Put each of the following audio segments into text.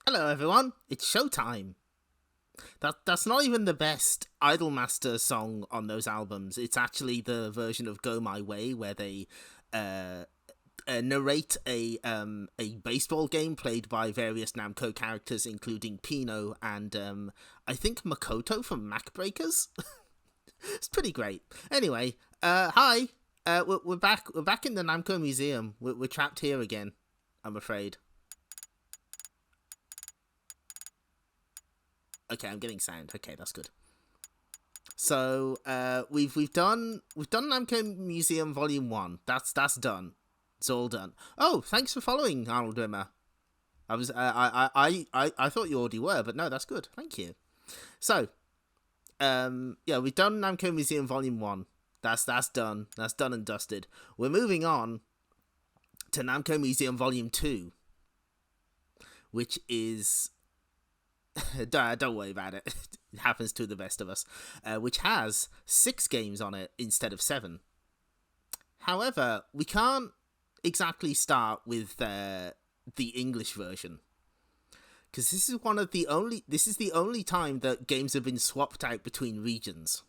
Hello everyone, it's showtime. That's not even the best Idolmaster song on those albums. It's actually the version of Go My Way where they uh, narrate a baseball game played by various Namco characters, including Pino and I think Makoto from Mac Breakers. It's pretty great. Anyway, hi. We're back. We're back in the Namco Museum. We're trapped here again, I'm afraid. Okay, I'm getting sound. Okay, that's good. So we've done Namco Museum Volume 1. That's done. It's all done. Oh, thanks for following, Arnold Rimmer. I thought you already were, but no, that's good. Thank you. So yeah, we've done Namco Museum Volume 1. That's done. That's done and dusted. We're moving on to Namco Museum Volume 2, which is don't worry about it. It happens to the best of us. Which has 6 games on it instead of 7. However, we can't exactly start with the English version, because this is the only time that games have been swapped out between regions.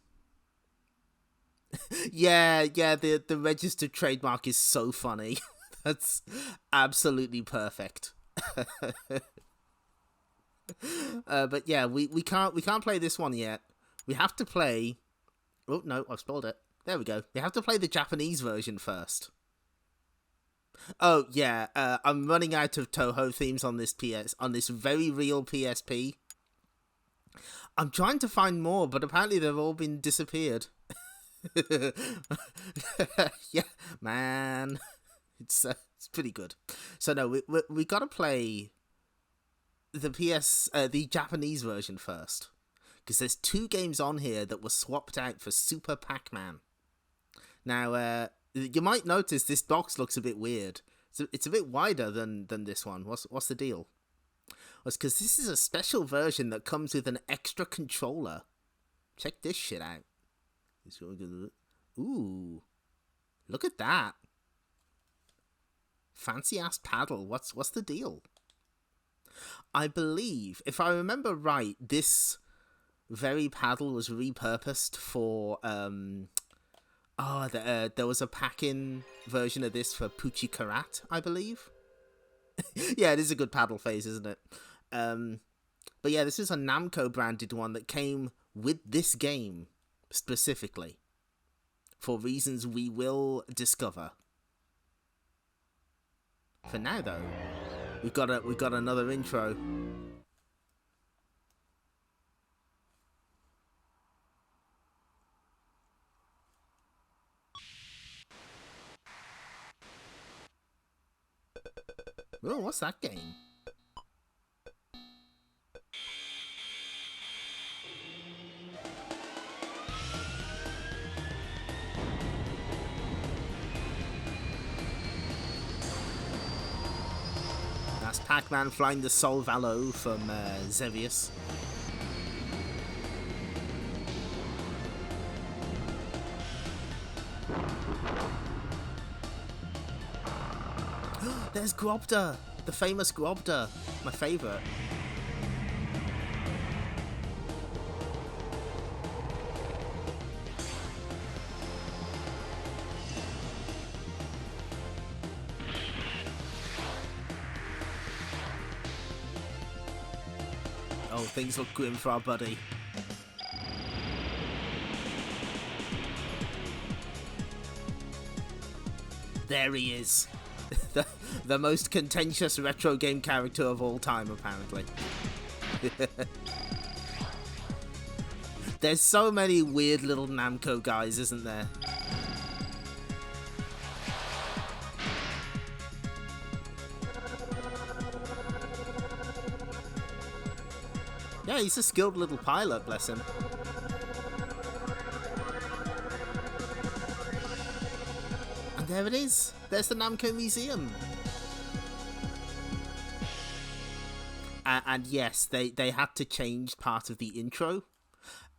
yeah, the registered trademark is so funny. That's absolutely perfect. But yeah, we can't play this one yet. We have to play. Oh no, I've spoiled it. There we go. We have to play the Japanese version first. Oh yeah, I'm running out of Toho themes on this very real PSP. I'm trying to find more, but apparently they've all been disappeared. Yeah, man, it's pretty good. So no, we gotta play the Japanese version first, because there's 2 games on here that were swapped out for Super Pac-Man. Now, you might notice this box looks a bit weird. It's a bit wider than this one. What's the deal? Well, it's because this is a special version that comes with an extra controller. Check this shit out. Ooh, look at that. Fancy ass paddle. What's the deal? I believe, if I remember right, this very paddle was repurposed for there was a pack-in version of this for Pucci Karat, I believe. Yeah, it is a good paddle phase, isn't it? But yeah, this is a Namco branded one that came with this game specifically, for reasons we will discover. For now, though, we've got another intro. Oh, what's that game? That's Pac-Man flying the Solvalo from Xevious. There's Grobda, the famous Grobda, my favourite. Oh, things look grim for our buddy. There he is. The most contentious retro game character of all time, apparently. There's so many weird little Namco guys, isn't there? Yeah, he's a skilled little pilot, bless him. And there it is. There's the Namco Museum. And yes, they had to change part of the intro.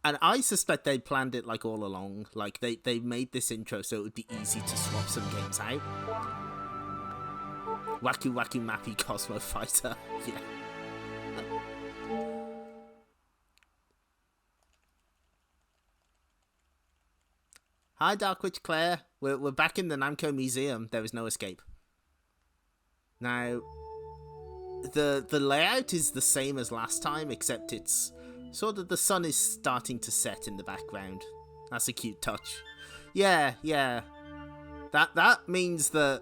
And I suspect they planned it like all along. Like they made this intro so it would be easy to swap some games out. Waku Waku Mappy Cosmo Fighter. Yeah. Hi, Dark Witch Claire. We're back in the Namco Museum. There is no escape. Now, the layout is the same as last time, except it's sort of the sun is starting to set in the background. That's a cute touch. Yeah. That means that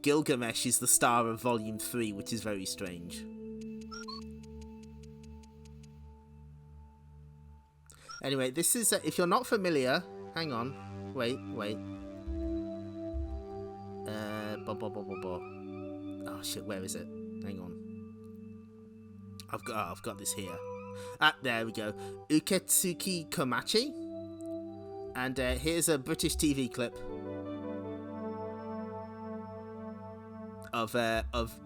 Gilgamesh is the star of Volume 3, which is very strange. Anyway, this is... if you're not familiar... Hang on. Wait. Oh, shit, where is it? Hang on. I've got this here. There we go. Uketsuki Komachi. And here's a British TV clip of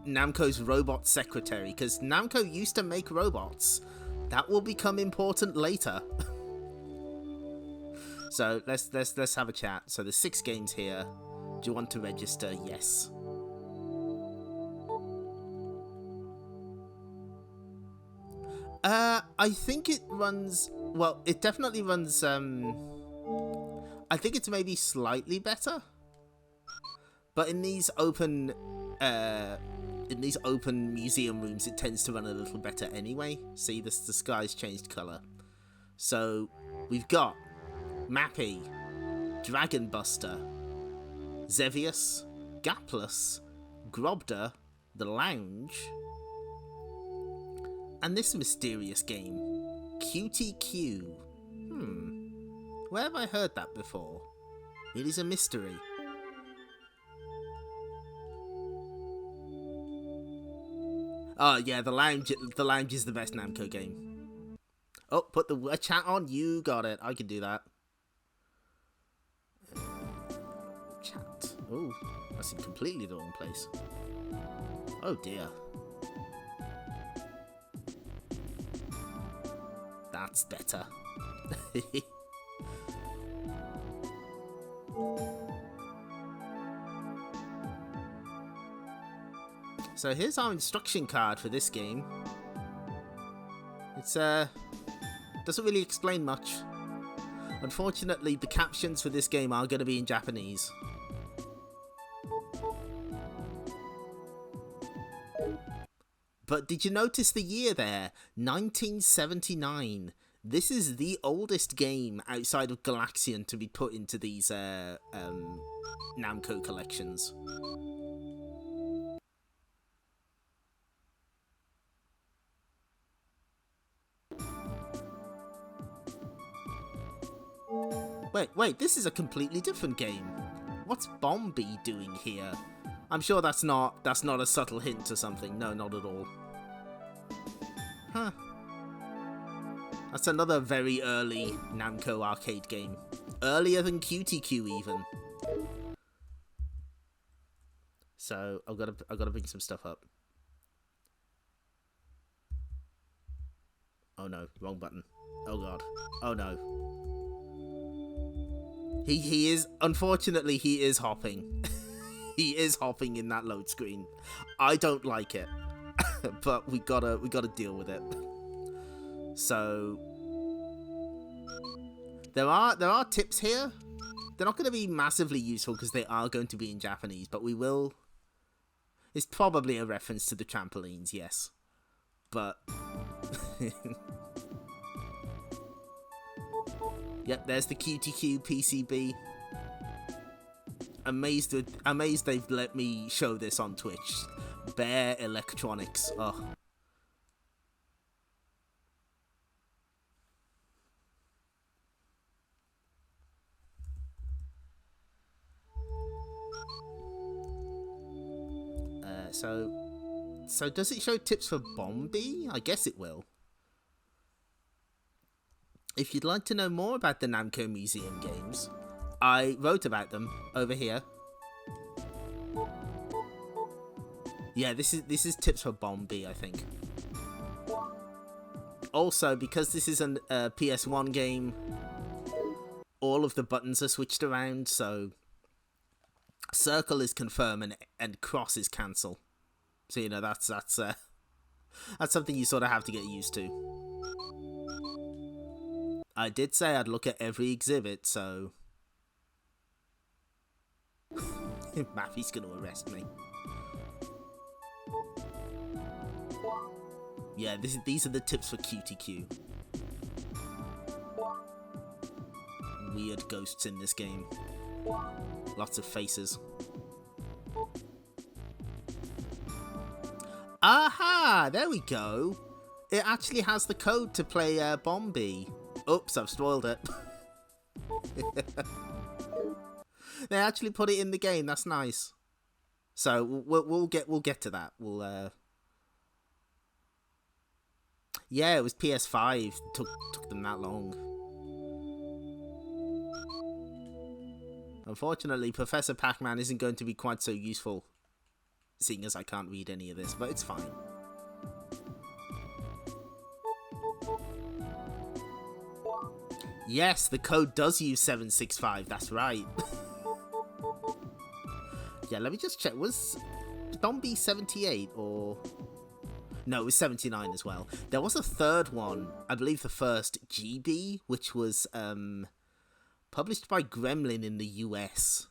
Namco's robot secretary, because Namco used to make robots. That will become important later. So let's have a chat. So there's 6 games here. Do you want to register? Yes. I think it runs... Well, it definitely runs... I think it's maybe slightly better. But in these open museum rooms, it tends to run a little better anyway. See, the sky's changed colour. So we've got Mappy, Dragon Buster, Xevious, Gapless, Grobda, The Lounge, and this mysterious game, Cutie Q. Where have I heard that before? It is a mystery. Oh yeah, The Lounge is the best Namco game. Oh, put the chat on. You got it. I can do that. Chat. Oh, that's in completely the wrong place. Oh dear. That's better. So here's our instruction card for this game. It's doesn't really explain much. Unfortunately, the captions for this game are going to be in Japanese. But did you notice the year there? 1979. This is the oldest game outside of Galaxian to be put into these Namco collections. Wait, this is a completely different game. What's Bombi doing here? I'm sure that's not a subtle hint or something. No, not at all. Huh. That's another very early Namco arcade game. Earlier than Cutie Q even. So I've gotta bring some stuff up. Oh no, wrong button. Oh god. Oh no. He is, unfortunately, he is hopping. He is hopping in that load screen. I don't like it, but we gotta deal with it. So there are tips here. They're not going to be massively useful because they are going to be in Japanese, but we will. It's probably a reference to the trampolines, yes, but. Yep, there's the Cutie Q PCB. Amazed they've let me show this on Twitch. Bare electronics. Oh. So does it show tips for Bombi? I guess it will. If you'd like to know more about the Namco Museum games, I wrote about them over here. Yeah, this is tips for Bombi, I think. Also, because this is a PS1 game, all of the buttons are switched around, so circle is confirm and cross is cancel. So you know that's something you sort of have to get used to. I did say I'd look at every exhibit, so Mappy's gonna arrest me. Yeah, these are the tips for Cutie Q. Weird ghosts in this game. Lots of faces. Aha! There we go. It actually has the code to play Bombi. Oops, I've spoiled it. They actually put it in the game. That's nice. So we'll get to that. Yeah, it was PS5. Took them that long. Unfortunately, Professor Pac-Man isn't going to be quite so useful, seeing as I can't read any of this, but it's fine. Yes, the code does use 765, that's right. Yeah, let me just check. Was Bombi 78 or... No, it was 79 as well. There was a third one, I believe the first, GB, which was published by Gremlin in the US.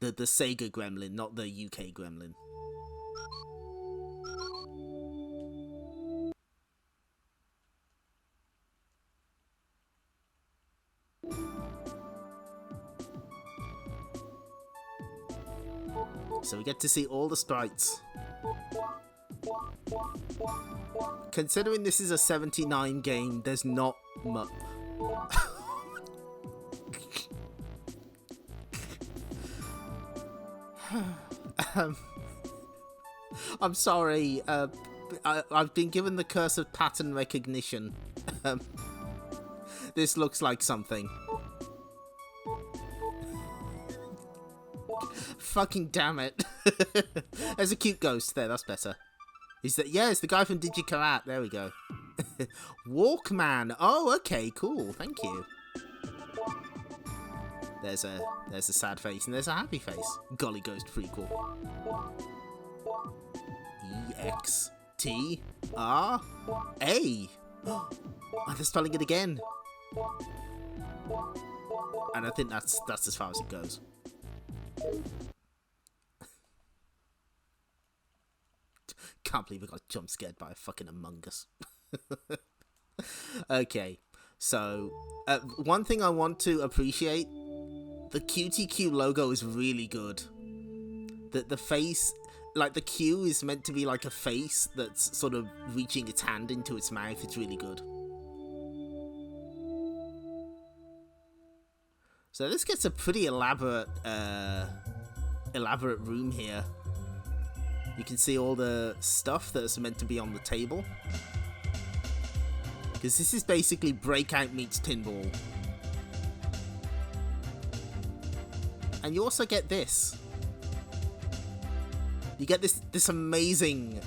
The Sega Gremlin, not the UK Gremlin. So we get to see all the sprites. Considering this is a 79 game, there's not much. I'm sorry. I've been given the curse of pattern recognition. This looks like something. Fucking damn it. There's a cute ghost there, that's better. Is that... Yeah, it's the guy from DigiKarat. There we go. Walkman. Oh, okay, cool. Thank you. There's a sad face and there's a happy face. Golly Ghost prequel. E-X-T-R-A. Oh, they're spelling it again. And I think that's as far as it goes. Can't believe we got jump scared by a fucking Among Us. Okay, so one thing I want to appreciate, the Cutie Q logo is really good. The face, like the Q is meant to be like a face that's sort of reaching its hand into its mouth. It's really good. So this gets a pretty elaborate room here. You can see all the stuff that's meant to be on the table. Because this is basically Breakout meets Tinball. And you also get this. You get this amazing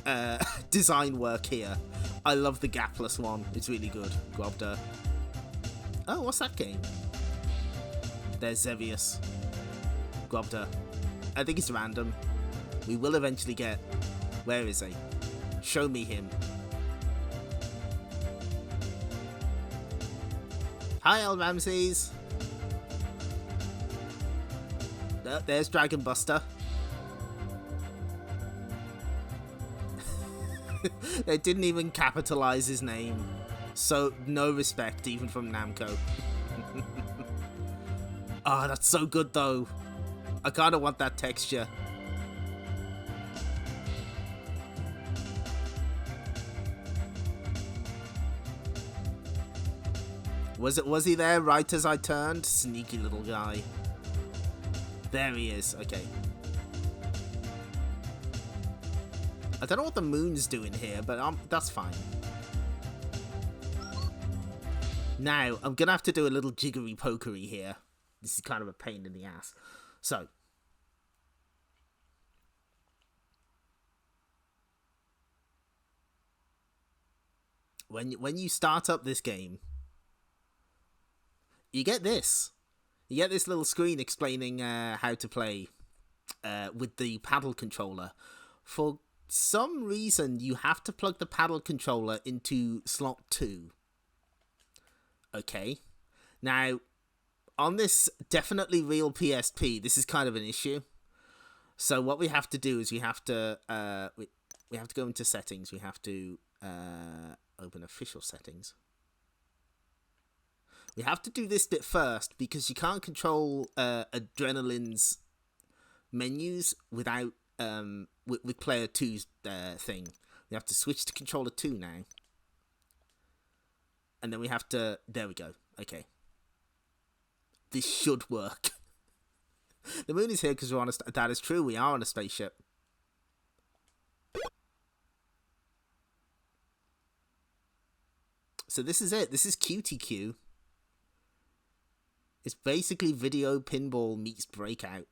design work here. I love the gapless one. It's really good. Grobda. Oh, what's that game? There's Xevious. Grobda. I think it's random. We will eventually get... Where is he? Show me him. Hi, El Ramses. There's Dragon Buster. They didn't even capitalize his name. So, no respect, even from Namco. Ah, that's so good, though. I kind of want that texture. Was he there right as I turned? Sneaky little guy. There he is. Okay. I don't know what the moon's doing here, but that's fine. Now, I'm going to have to do a little jiggery-pokery here. This is kind of a pain in the ass. So. When you start up this game, you get this. You get this little screen explaining how to play with the paddle controller. For some reason, you have to plug the paddle controller into slot 2. Okay. Now, on this definitely real PSP, this is kind of an issue. So what we have to do is we have to go into settings. We have to open official settings. We have to do this bit first because you can't control Adrenaline's menus without with player 2's thing. We have to switch to controller 2 now. And then we have to... There we go. Okay. This should work. The moon is here because we're on a... That is true. We are on a spaceship. So this is it. This is Cutie Q. It's basically video pinball meets Breakout.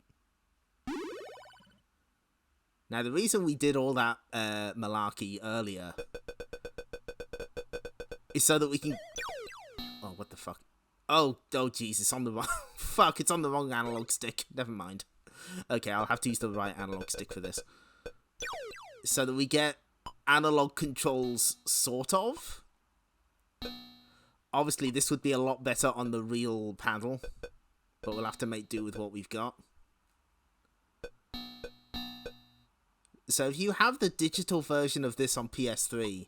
Now, the reason we did all that malarkey earlier is so that we can... Oh, what the fuck? Oh, jeez, it's on the wrong... Fuck, it's on the wrong analog stick. Never mind. Okay, I'll have to use the right analog stick for this. So that we get analog controls, sort of. Obviously, this would be a lot better on the real paddle, but we'll have to make do with what we've got. So if you have the digital version of this on PS3,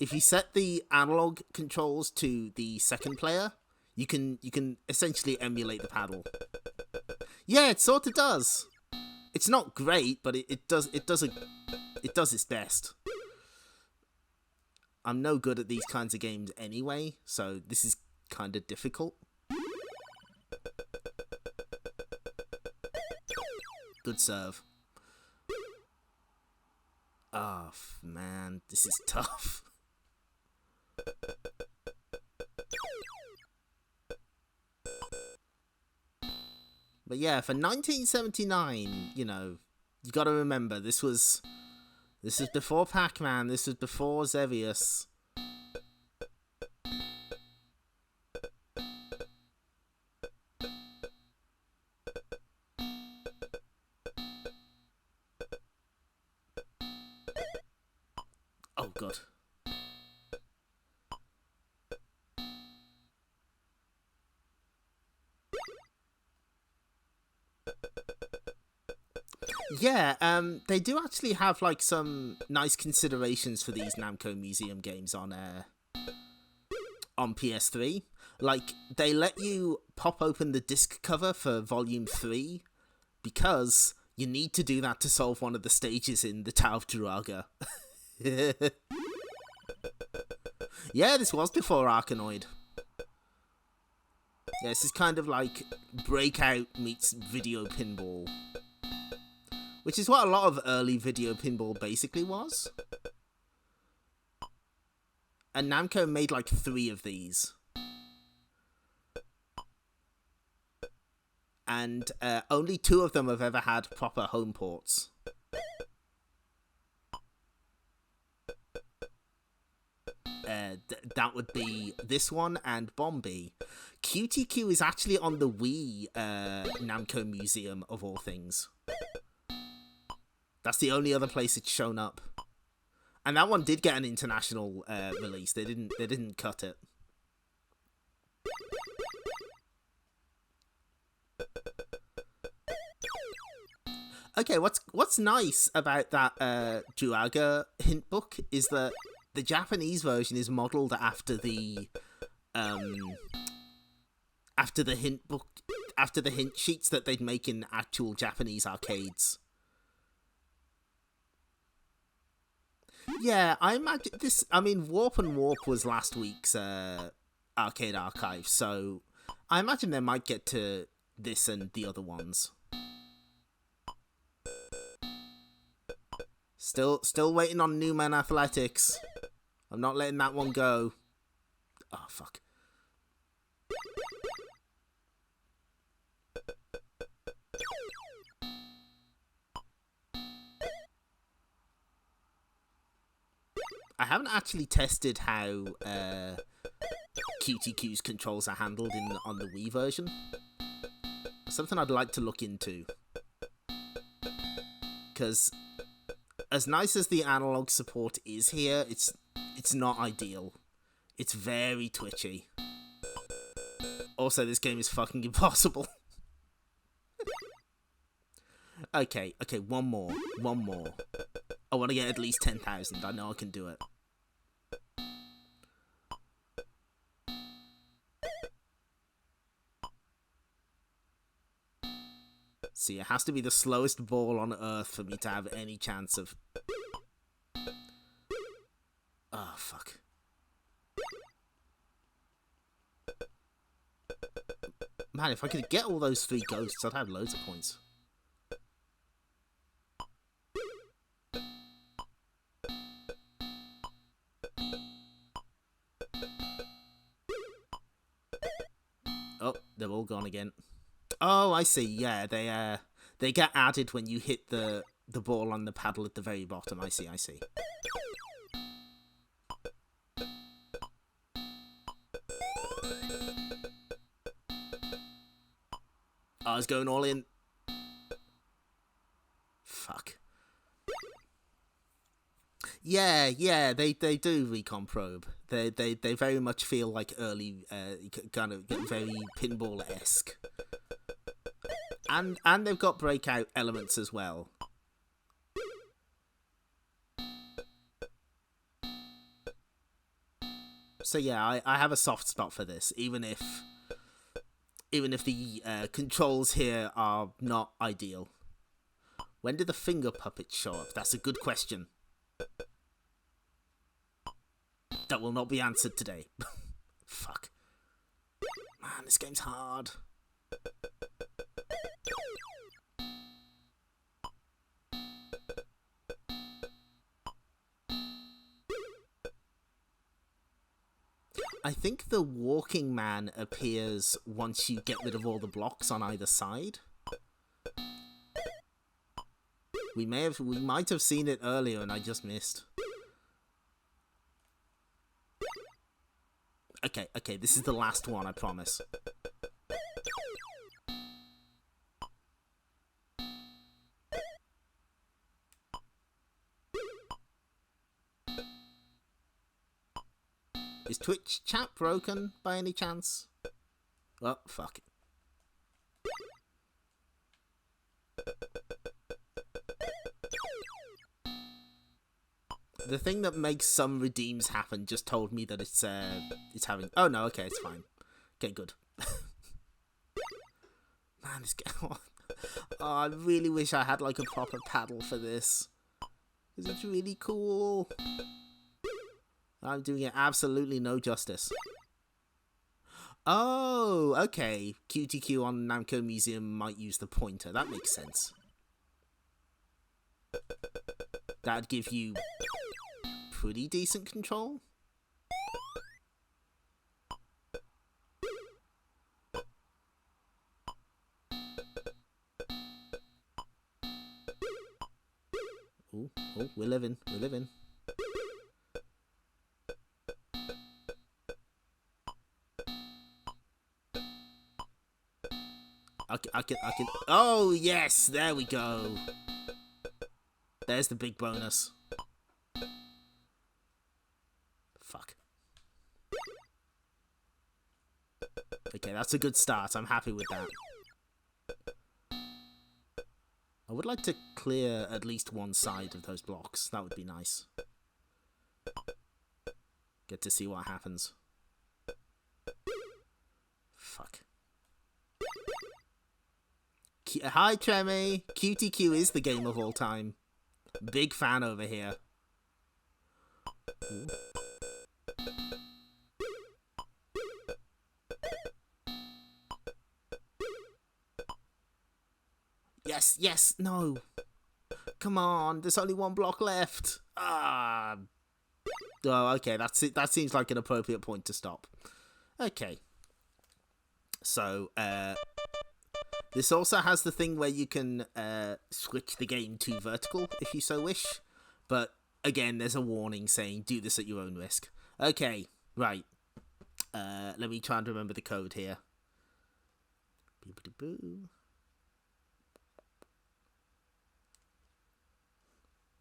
if you set the analog controls to the second player, you can essentially emulate the paddle. Yeah, it sort of does. It's not great, but it does its best. I'm no good at these kinds of games anyway, so this is kind of difficult. Good serve. Oh, man, this is tough. But yeah, for 1979, you know, you gotta remember, this was before Pac-Man, this was before Xevious. Oh, God. Yeah, they do actually have, like, some nice considerations for these Namco Museum games on PS3. Like, they let you pop open the disc cover for Volume 3 because you need to do that to solve one of the stages in the Tower of Duraga. Yeah, this was before Arkanoid. Yeah, this is kind of like Breakout meets video pinball. Which is what a lot of early video pinball basically was. And Namco made like 3 of these. And only 2 of them have ever had proper home ports. That would be this one and Bombi. Cutie Q is actually on the Wii Namco Museum, of all things. That's the only other place it's shown up. And that one did get an international release. They didn't cut it. Okay, what's nice about that Duraga hint book is that the Japanese version is modelled after the hint book, after the hint sheets that they'd make in actual Japanese arcades. Yeah, I imagine this. I mean, Warp and Warp was last week's arcade archive, so I imagine they might get to this and the other ones. Still waiting on Newman Athletics. I'm not letting that one go. Oh, fuck. I haven't actually tested how Cutie Q's controls are handled on the Wii version. Something I'd like to look into. Because as nice as the analog support is here, it's not ideal. It's very twitchy. Also, this game is fucking impossible. Okay, one more. I want to get at least 10,000. I know I can do it. See, it has to be the slowest ball on Earth for me to have any chance of... Oh, fuck. Man, if I could get all those 3 ghosts, I'd have loads of points. Oh, they're all gone again. Oh, I see. Yeah, they get added when you hit the ball on the paddle at the very bottom. I see. I was going all in. Fuck. Yeah, they do recon probe. They very much feel like early, kind of very pinball-esque. And they've got breakout elements as well. So yeah, I have a soft spot for this, even if the controls here are not ideal. When did the finger puppets show up? That's a good question. That will not be answered today. Fuck. Man, this game's hard. I think the walking man appears once you get rid of all the blocks on either side. We might have seen it earlier and I just missed. Okay, this is the last one, I promise. Is Twitch chat broken by any chance? Well, fuck it. The thing that makes some redeems happen just told me that it's having... Oh no, okay, it's fine. Okay, good. Man, this game... Oh, I really wish I had like a proper paddle for this. Because it's really cool. I'm doing it absolutely no justice. Oh, okay. Cutie Q on Namco Museum might use the pointer. That makes sense. That'd give you pretty decent control. Oh, we're living. I can. Oh, yes, there we go. There's the big bonus. Fuck. Okay, that's a good start. I'm happy with that. I would like to clear at least one side of those blocks. That would be nice. Get to see what happens. Fuck. Hi, Tremmy. Cutie Q is the game of all time. Big fan over here. Ooh. Yes, no. Come on, there's only one block left. Ah. Oh, okay, that's it. That seems like an appropriate point to stop. Okay. So, this also has the thing where you can switch the game to vertical if you so wish. But, again, there's a warning saying do this at your own risk. Okay, right. Let me try and remember the code here.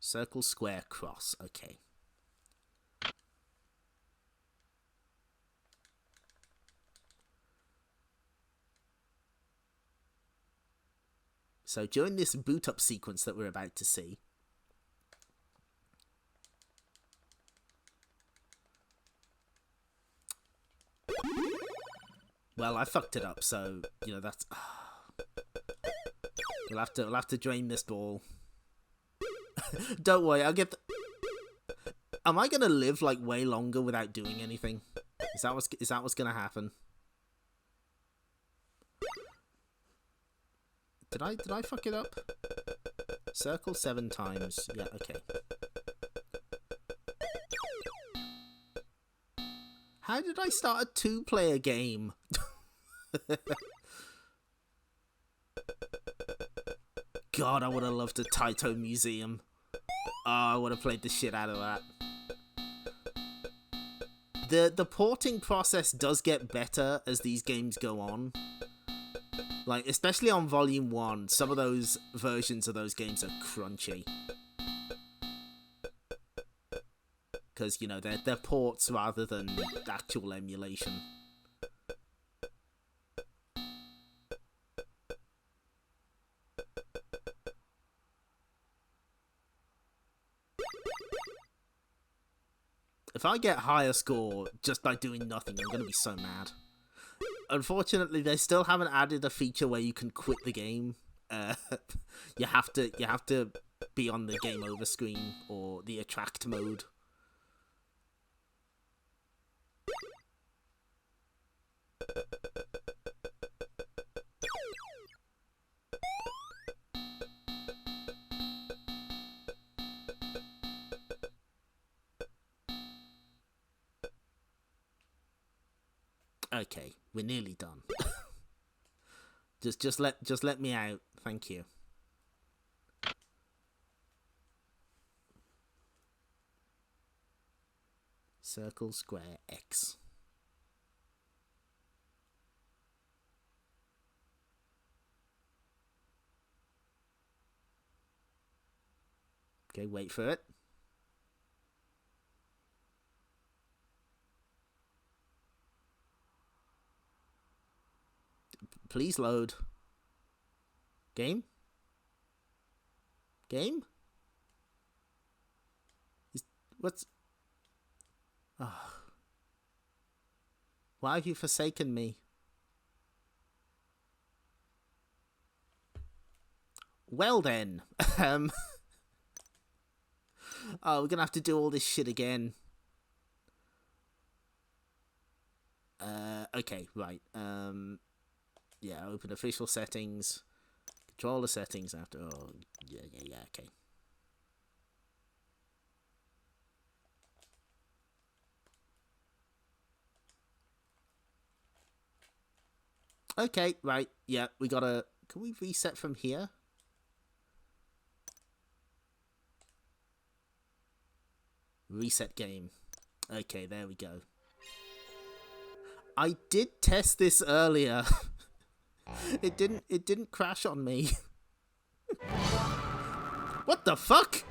Circle, square, cross. Okay. So during this boot up sequence that we're about to see, well, I fucked it up, so you know that's. We'll have to drain this ball. Don't worry, I'll get. Am I gonna live like way longer without doing anything? Is that what's gonna happen? Did I fuck it up? Circle 7 times. Yeah, okay. How did I start a 2-player game? God, I would have loved a Taito Museum. Oh, I would have played the shit out of that. The porting process does get better as these games go on. Like, especially on Volume 1, some of those versions of those games are crunchy. Because, you know, they're ports rather than actual emulation. If I get higher score just by doing nothing, I'm going to be so mad. Unfortunately, they still haven't added a feature where you can quit the game. You have to be on the game over screen or the attract mode. Okay, we're nearly done. just let me out. Thank you. Circle, square, X. Okay, wait for it. Please load. Game? Game? What's... Oh. Why have you forsaken me? Well then. Oh, we're gonna have to do all this shit again. Okay, right. Yeah, open official settings. Controller settings after... Oh, yeah, okay. Okay, right. Yeah, we gotta... Can we reset from here? Reset game. Okay, there we go. I did test this earlier. It didn't crash on me. What the fuck?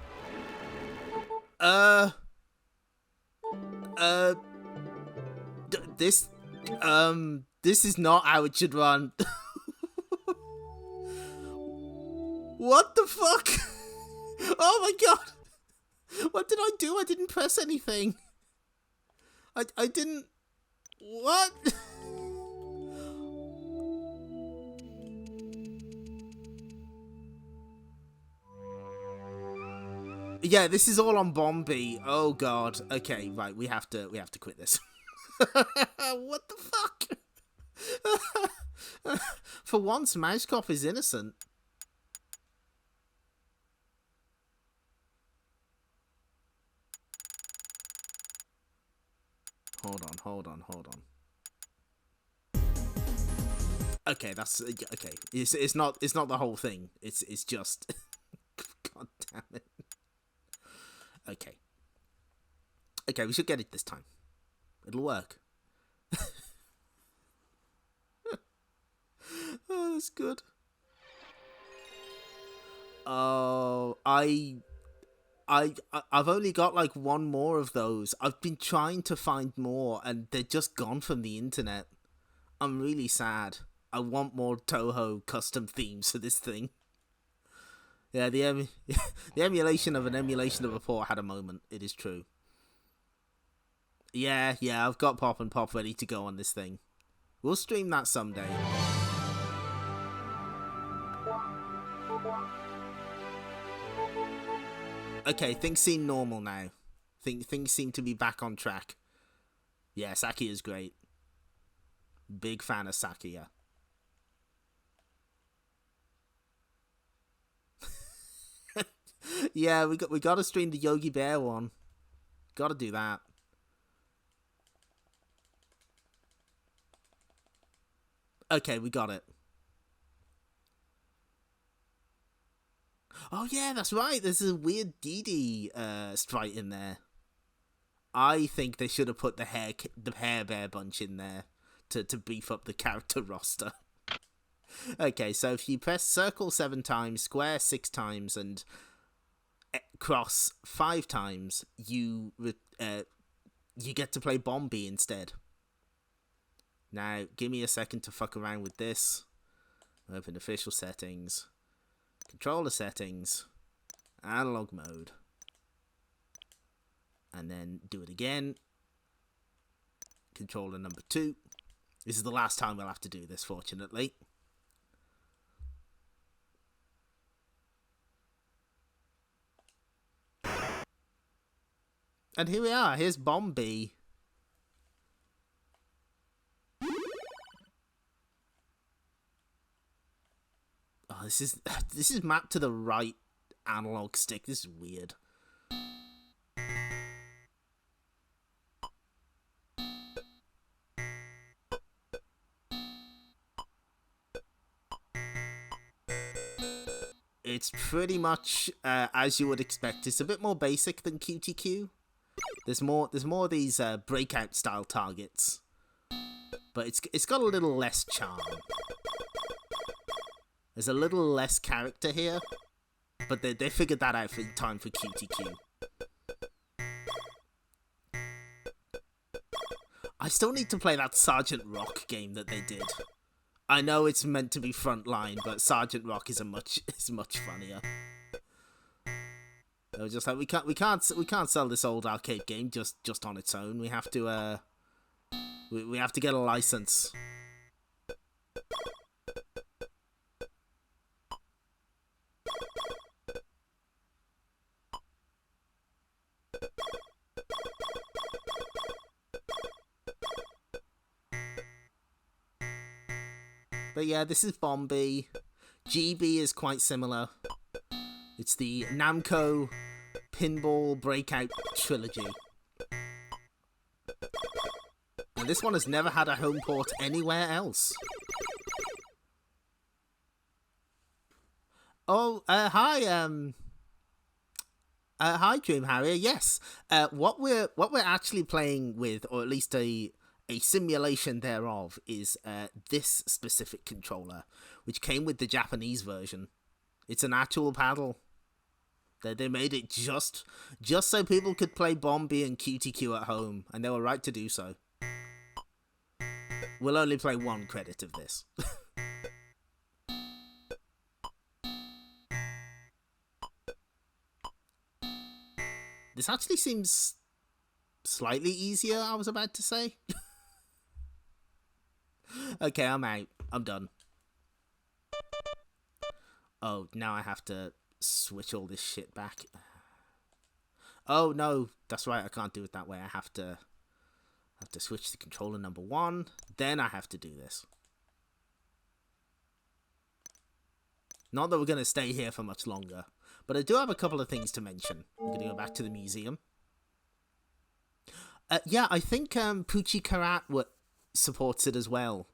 This is not how it should run. What the fuck? Oh my god. What did I do? I didn't press anything. I didn't... What? Yeah, this is all on Bombi. Oh god. Okay, right, we have to quit this. What the fuck? For once, Mousecop is innocent. Hold on. Okay, that's okay. It's not the whole thing. It's just god damn it. Okay. Okay, we should get it this time. It'll work. Oh, that's good. Oh, I've only got like one more of those. I've been trying to find more and they're just gone from the internet. I'm really sad. I want more Toho custom themes for this thing. Yeah, the emulation of a port had a moment. It is true. Yeah, I've got Pop and Pop ready to go on this thing. We'll stream that someday. Okay, things seem normal now. Things seem to be back on track. Yeah, Saki is great. Big fan of Saki, yeah. Yeah, we got to stream the Yogi Bear one. Got to do that. Okay, we got it. Oh yeah, that's right. There's a weird Dee sprite in there. I think they should have put the hair bear bunch in there to beef up the character roster. Okay, so if you press circle 7 times, square 6 times, and cross 5 times, you get to play Bombi instead. Now, give me a second to fuck around with this. Open official settings, controller settings, analog mode, and then do it again. Controller number 2. This is the last time we'll have to do this, fortunately. And here we are. Here's Bombi. Oh, this is mapped to the right analog stick. This is weird. It's pretty much as you would expect. It's a bit more basic than Cutie Q. There's more of these breakout style targets, but it's got a little less charm. There's a little less character here, but they figured that out in time for Cutie Q. I still need to play that Sergeant Rock game that they did. I know it's meant to be Frontline, but Sergeant Rock is much funnier. They were just like, we can't sell this old arcade game just on its own. We have to we have to get a license. But yeah, this is Bombi. GB is quite similar. It's the Namco Pinball Breakout Trilogy. And this one has never had a home port anywhere else. Oh, hi, hi, Dream Harrier. Yes, what we're actually playing with, or at least a simulation thereof, is this specific controller, which came with the Japanese version. It's an actual paddle. They made it just so people could play Bombi and Cutie Q at home, and they were right to do so. We'll only play one credit of this. This actually seems slightly easier, I was about to say. Okay, I'm out. I'm done. Oh, now I have to switch all this shit back. Oh, no. That's right, I can't do it that way. I have to switch to controller number 1. Then I have to do this. Not that we're going to stay here for much longer. But I do have a couple of things to mention. We're going to go back to the museum. Yeah, I think Pucci Karat supports it as well.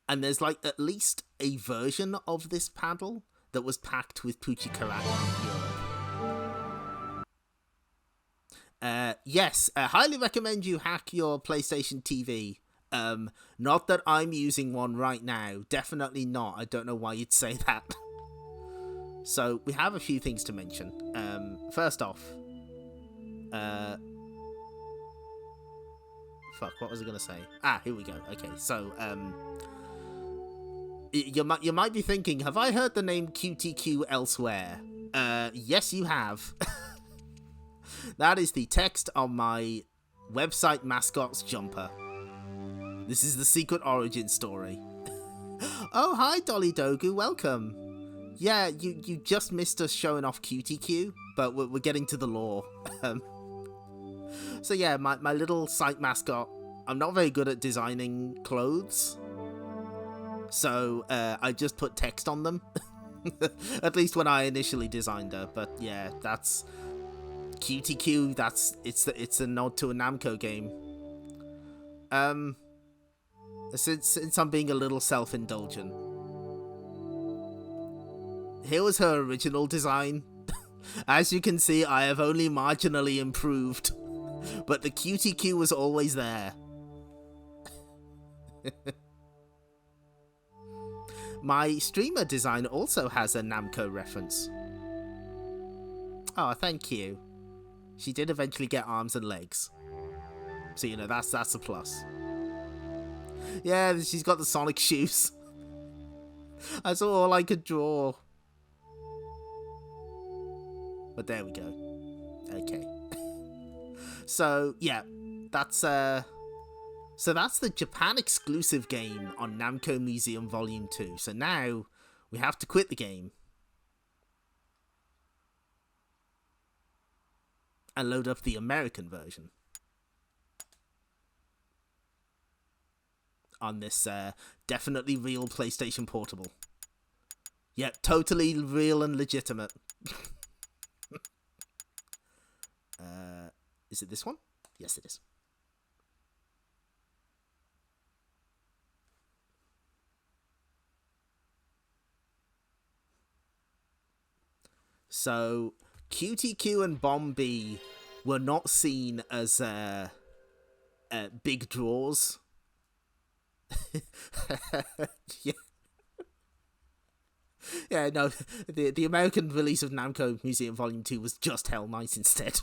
And there's like at least a version of this paddle that was packed with Pucci Karat in Europe. Yes, I highly recommend you hack your PlayStation TV. Not that I'm using one right now. Definitely not. I don't know why you'd say that. So, we have a few things to mention. First off, fuck, what was I gonna say? Ah, here we go. Okay, so, you might be thinking, have I heard the name Cutie Q elsewhere? Yes, you have. That is the text on my website mascot's jumper. This is the secret origin story. Oh, hi, Dolly Dogu, welcome. Yeah, you just missed us showing off Cutie Q, but we're getting to the lore. So yeah, my little site mascot, I'm not very good at designing clothes, so I just put text on them. At least when I initially designed her, but yeah, that's Cutie Q. It's a nod to a Namco game. Since I'm being a little self-indulgent, here was her original design. As you can see, I have only marginally improved, but the Cutie Q was always there. My streamer design also has a Namco reference. Oh, thank you. She did eventually get arms and legs, so you know that's a plus. Yeah, she's got the Sonic shoes. That's all I could draw. But there we go. Okay. So yeah, that's the Japan exclusive game on Namco Museum Volume 2. So now we have to quit the game and load up the American version on this definitely real PlayStation Portable. Yeah, totally real and legitimate. Is it this one? Yes, it is. So, Cutie Q and Bombi were not seen as big draws. Yeah. Yeah, no, the American release of Namco Museum Volume 2 was just hell nice instead.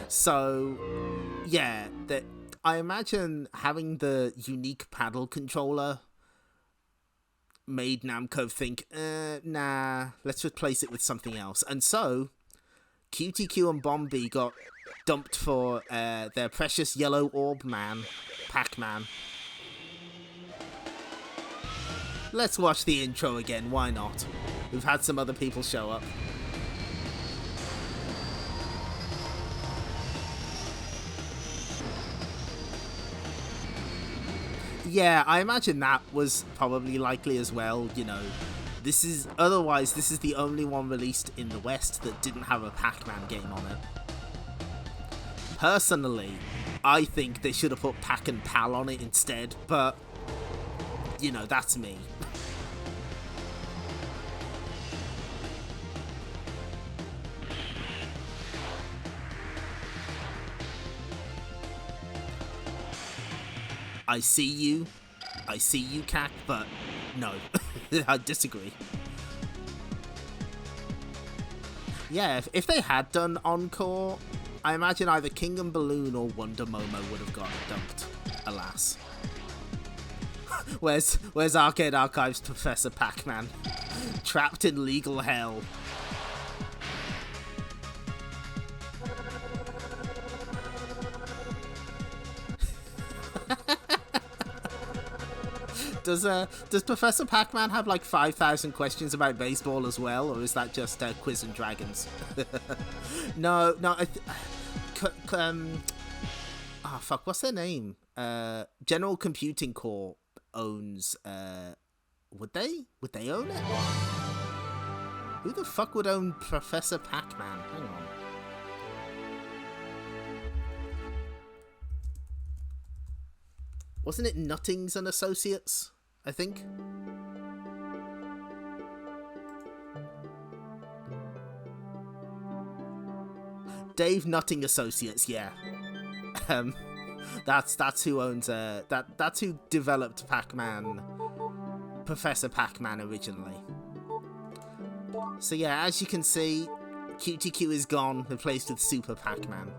So, yeah, I imagine having the unique paddle controller made Namco think, nah, let's replace it with something else. And so, Cutie Q and Bombi got dumped for their precious yellow orb man, Pac-Man. Let's watch the intro again, why not? We've had some other people show up. Yeah, I imagine that was probably likely as well, you know. This is the only one released in the West that didn't have a Pac-Man game on it. Personally, I think they should have put Pac and Pal on it instead, but, you know, that's me. I see you, Cat, but no, I disagree. Yeah, if they had done Encore, I imagine either King and Balloon or Wonder Momo would have gotten dumped, alas. Where's Arcade Archive's Professor Pac-Man? Trapped in legal hell. Does Professor Pac-Man have like 5,000 questions about baseball as well, or is that just Quiz and Dragons? No. Fuck, what's their name? General Computing Corp owns. Would they own it? Who the fuck would own Professor Pac-Man? Hang on. Wasn't it Nuttings and Associates, I think? Dave Nutting Associates, yeah. That's who owns that's who developed Pac-Man, Professor Pac-Man originally. So yeah, as you can see, Cutie Q is gone, replaced with Super Pac-Man.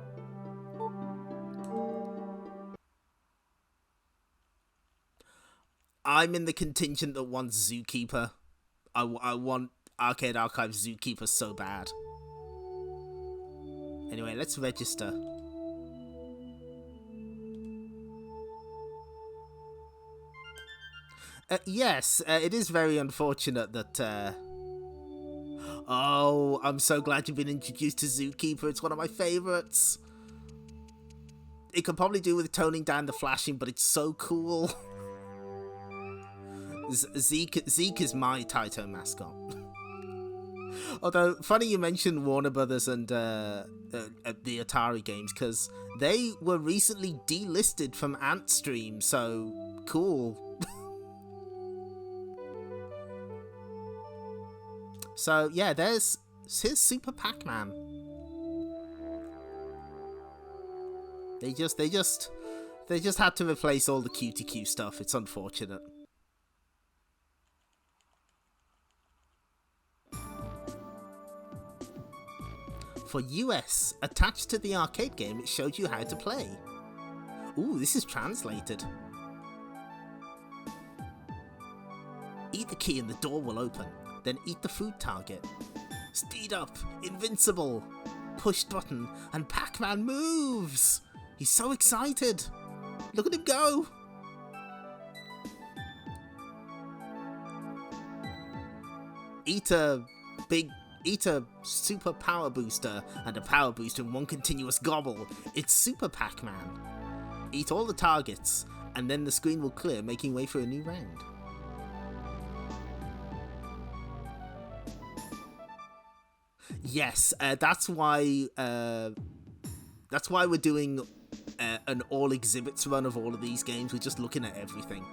I'm in the contingent that wants Zookeeper. I Arcade Archive Zookeeper so bad. Anyway, let's register. Yes, it is very unfortunate that... Oh, I'm so glad you've been introduced to Zookeeper. It's one of my favourites. It could probably do with toning down the flashing, but it's so cool. Zeke is my Taito mascot. Although, funny you mentioned Warner Brothers and the Atari games, because they were recently delisted from Antstream, so cool. So yeah, here's Super Pac-Man. They just had to replace all the Cutie Q stuff. It's unfortunate. For US, attached to the arcade game, it showed you how to play. Ooh, this is translated. Eat the key and the door will open. Then eat the food target. Speed up, invincible. Push button, and Pac-Man moves. He's so excited. Look at him go. Eat a super power booster and a power booster in one continuous gobble. It's Super Pac-Man. Eat all the targets, and then the screen will clear, making way for a new round. Yes, that's why we're doing an all exhibits run of all of these games. We're just looking at everything.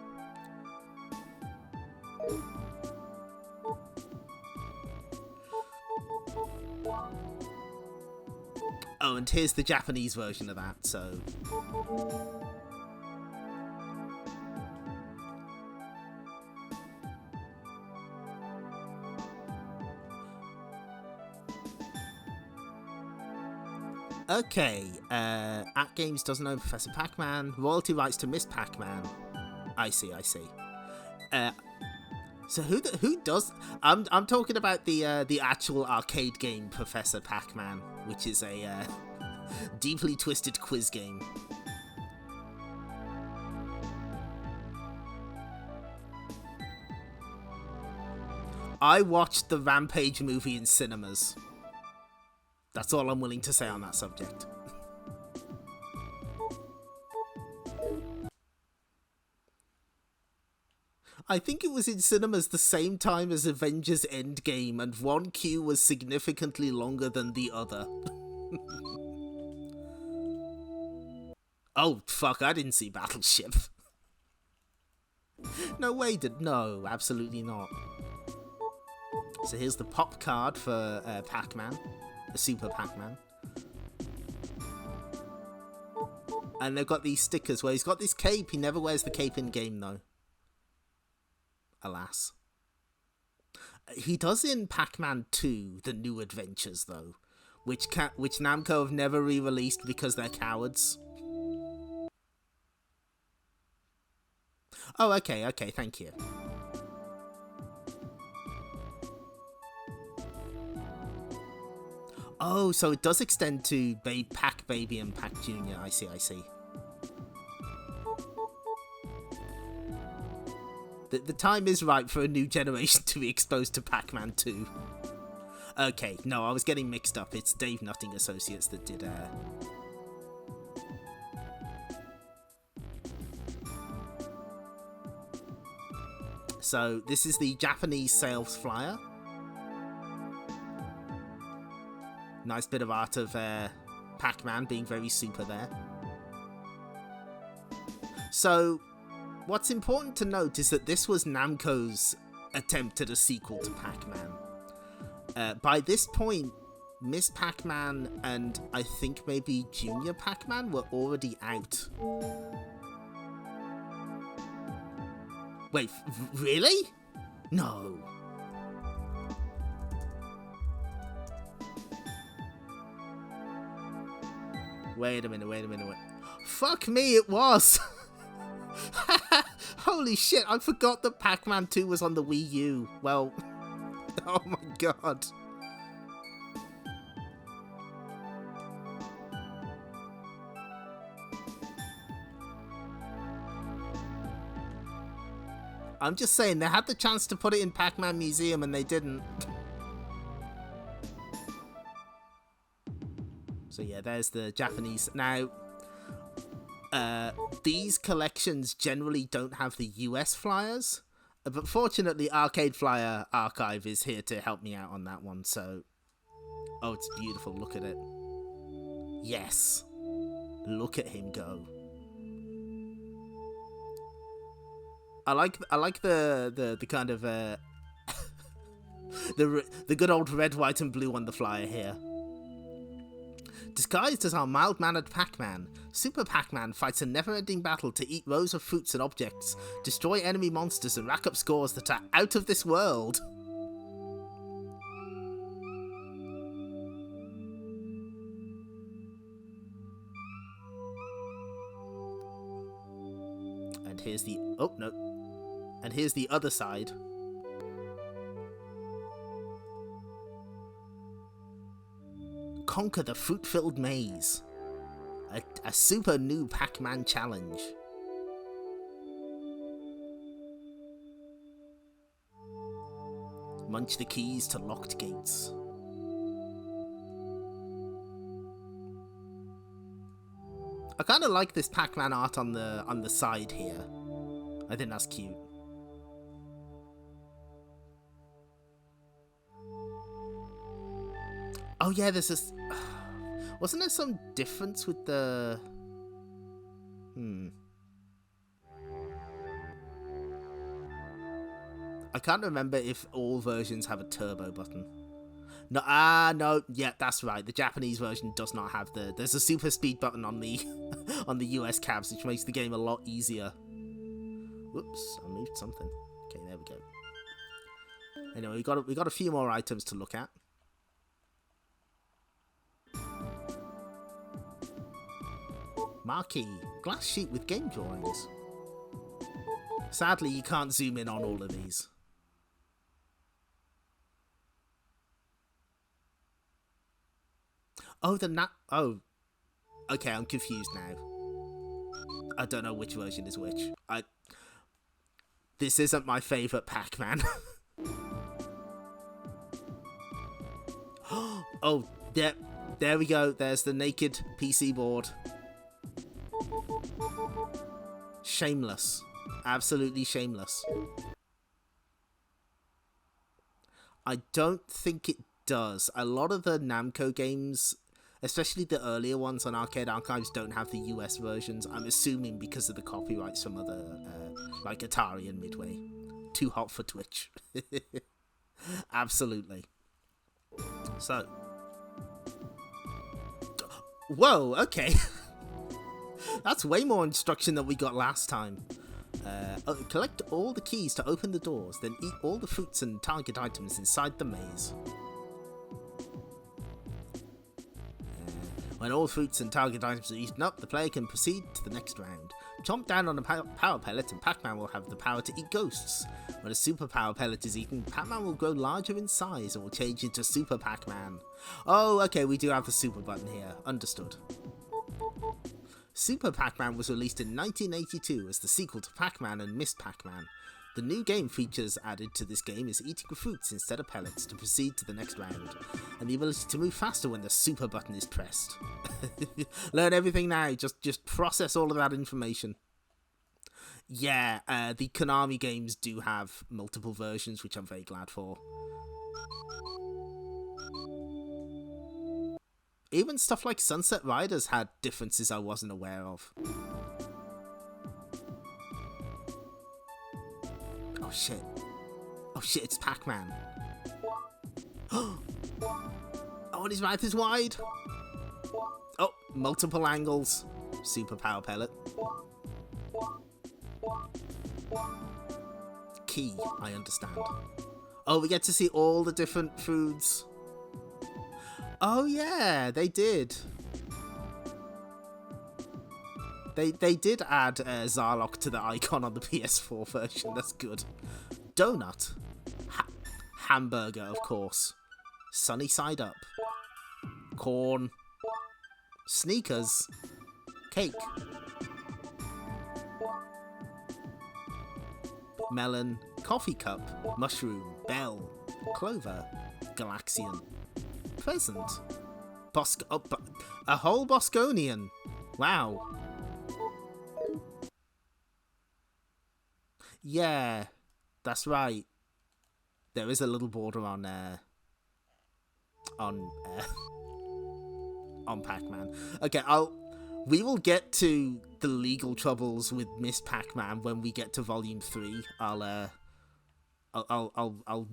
Oh, and here's the Japanese version of that, so... Okay, At Games doesn't own Professor Pac-Man. Royalty rights to Miss Pac-Man. I see. So who does? I'm talking about the actual arcade game Professor Pac-Man, which is a deeply twisted quiz game. I watched the Rampage movie in cinemas. That's all I'm willing to say on that subject. I think it was in cinemas the same time as Avengers Endgame, and one queue was significantly longer than the other. Oh, fuck, I didn't see Battleship. No way, no, absolutely not. So here's the pop card for Pac-Man. Super Pac-Man. And they've got these stickers where he's got this cape. He never wears the cape in game though. Alas. He does in Pac-Man 2, The New Adventures though, which Namco have never re-released because they're cowards. Oh, okay, thank you. Oh, so it does extend to Pac Baby and Pac Jr. I see. The time is right for a new generation to be exposed to Pac-Man 2. Okay, no, I was getting mixed up. It's Dave Nutting Associates that did... So, this is the Japanese sales flyer. Nice bit of art of Pac-Man being very super there. So, what's important to note is that this was Namco's attempt at a sequel to Pac-Man. By this point, Miss Pac-Man and I think maybe Junior Pac-Man were already out. Wait, really? No. Wait a minute. Fuck me, it was! Holy shit, I forgot that Pac-Man 2 was on the Wii U. Well, oh my god. I'm just saying, they had the chance to put it in Pac-Man Museum and they didn't. So yeah, there's the Japanese. Now, these collections generally don't have the US flyers, but fortunately Arcade Flyer Archive is here to help me out on that one, so... Oh, it's beautiful, look at it. Yes! Look at him go. I like the kind of the good old red, white, and blue on the flyer here. Disguised as our mild-mannered Pac-Man, Super Pac-Man fights a never-ending battle to eat rows of fruits and objects, destroy enemy monsters, and rack up scores that are out of this world. And here's the... Oh, no. And here's the other side. Conquer the fruit-filled maze. A super new Pac-Man challenge. Munch the keys to locked gates. I kind of like this Pac-Man art on the side here. I think that's cute. Oh yeah, there's this... Wasn't there some difference with the... I can't remember if all versions have a turbo button. No, no, yeah, that's right. The Japanese version does not have the... There's a super speed button on the on the US cabs, which makes the game a lot easier. Whoops, I moved something. Okay, there we go. Anyway, we got a few more items to look at. Marquee, glass sheet with game drawings. Sadly, you can't zoom in on all of these. Oh, oh. Okay, I'm confused now. I don't know which version is which. This isn't my favourite Pac-Man. Oh, there we go. There's the naked PC board. Shameless. Absolutely shameless. I don't think it does. A lot of the Namco games, especially the earlier ones on Arcade Archives, don't have the US versions. I'm assuming because of the copyrights from other, like Atari and Midway. Too hot for Twitch. Absolutely. So. Whoa, okay. That's way more instruction than we got last time. Collect all the keys to open the doors, then eat all the fruits and target items inside the maze. When all fruits and target items are eaten up, the player can proceed to the next round. Chomp down on a power pellet and Pac-Man will have the power to eat ghosts. When a super power pellet is eaten, Pac-Man will grow larger in size and will change into Super Pac-Man. Oh, okay, we do have the super button here. Understood. Super Pac-Man was released in 1982 as the sequel to Pac-Man and Miss Pac-Man. The new game features added to this game is eating fruits instead of pellets to proceed to the next round, and the ability to move faster when the super button is pressed. Learn everything now, just process all of that information. Yeah, the Konami games do have multiple versions, which I'm very glad for. Even stuff like Sunset Riders had differences I wasn't aware of. Oh shit. Oh shit, it's Pac-Man. Oh, and his mouth is wide. Oh, multiple angles. Super power pellet. Key, I understand. Oh, we get to see all the different foods. Oh yeah, they did. They did add Zarlok to the icon on the PS4 version. That's good. Donut. Hamburger, of course. Sunny side up. Corn. Sneakers. Cake. Melon. Coffee cup. Mushroom. Bell. Clover. Galaxian. Present. A whole Bosconian. Wow. Yeah, that's right. There is a little border on Pac-Man. Okay, we will get to the legal troubles with Miss Pac-Man when we get to Volume 3. I'll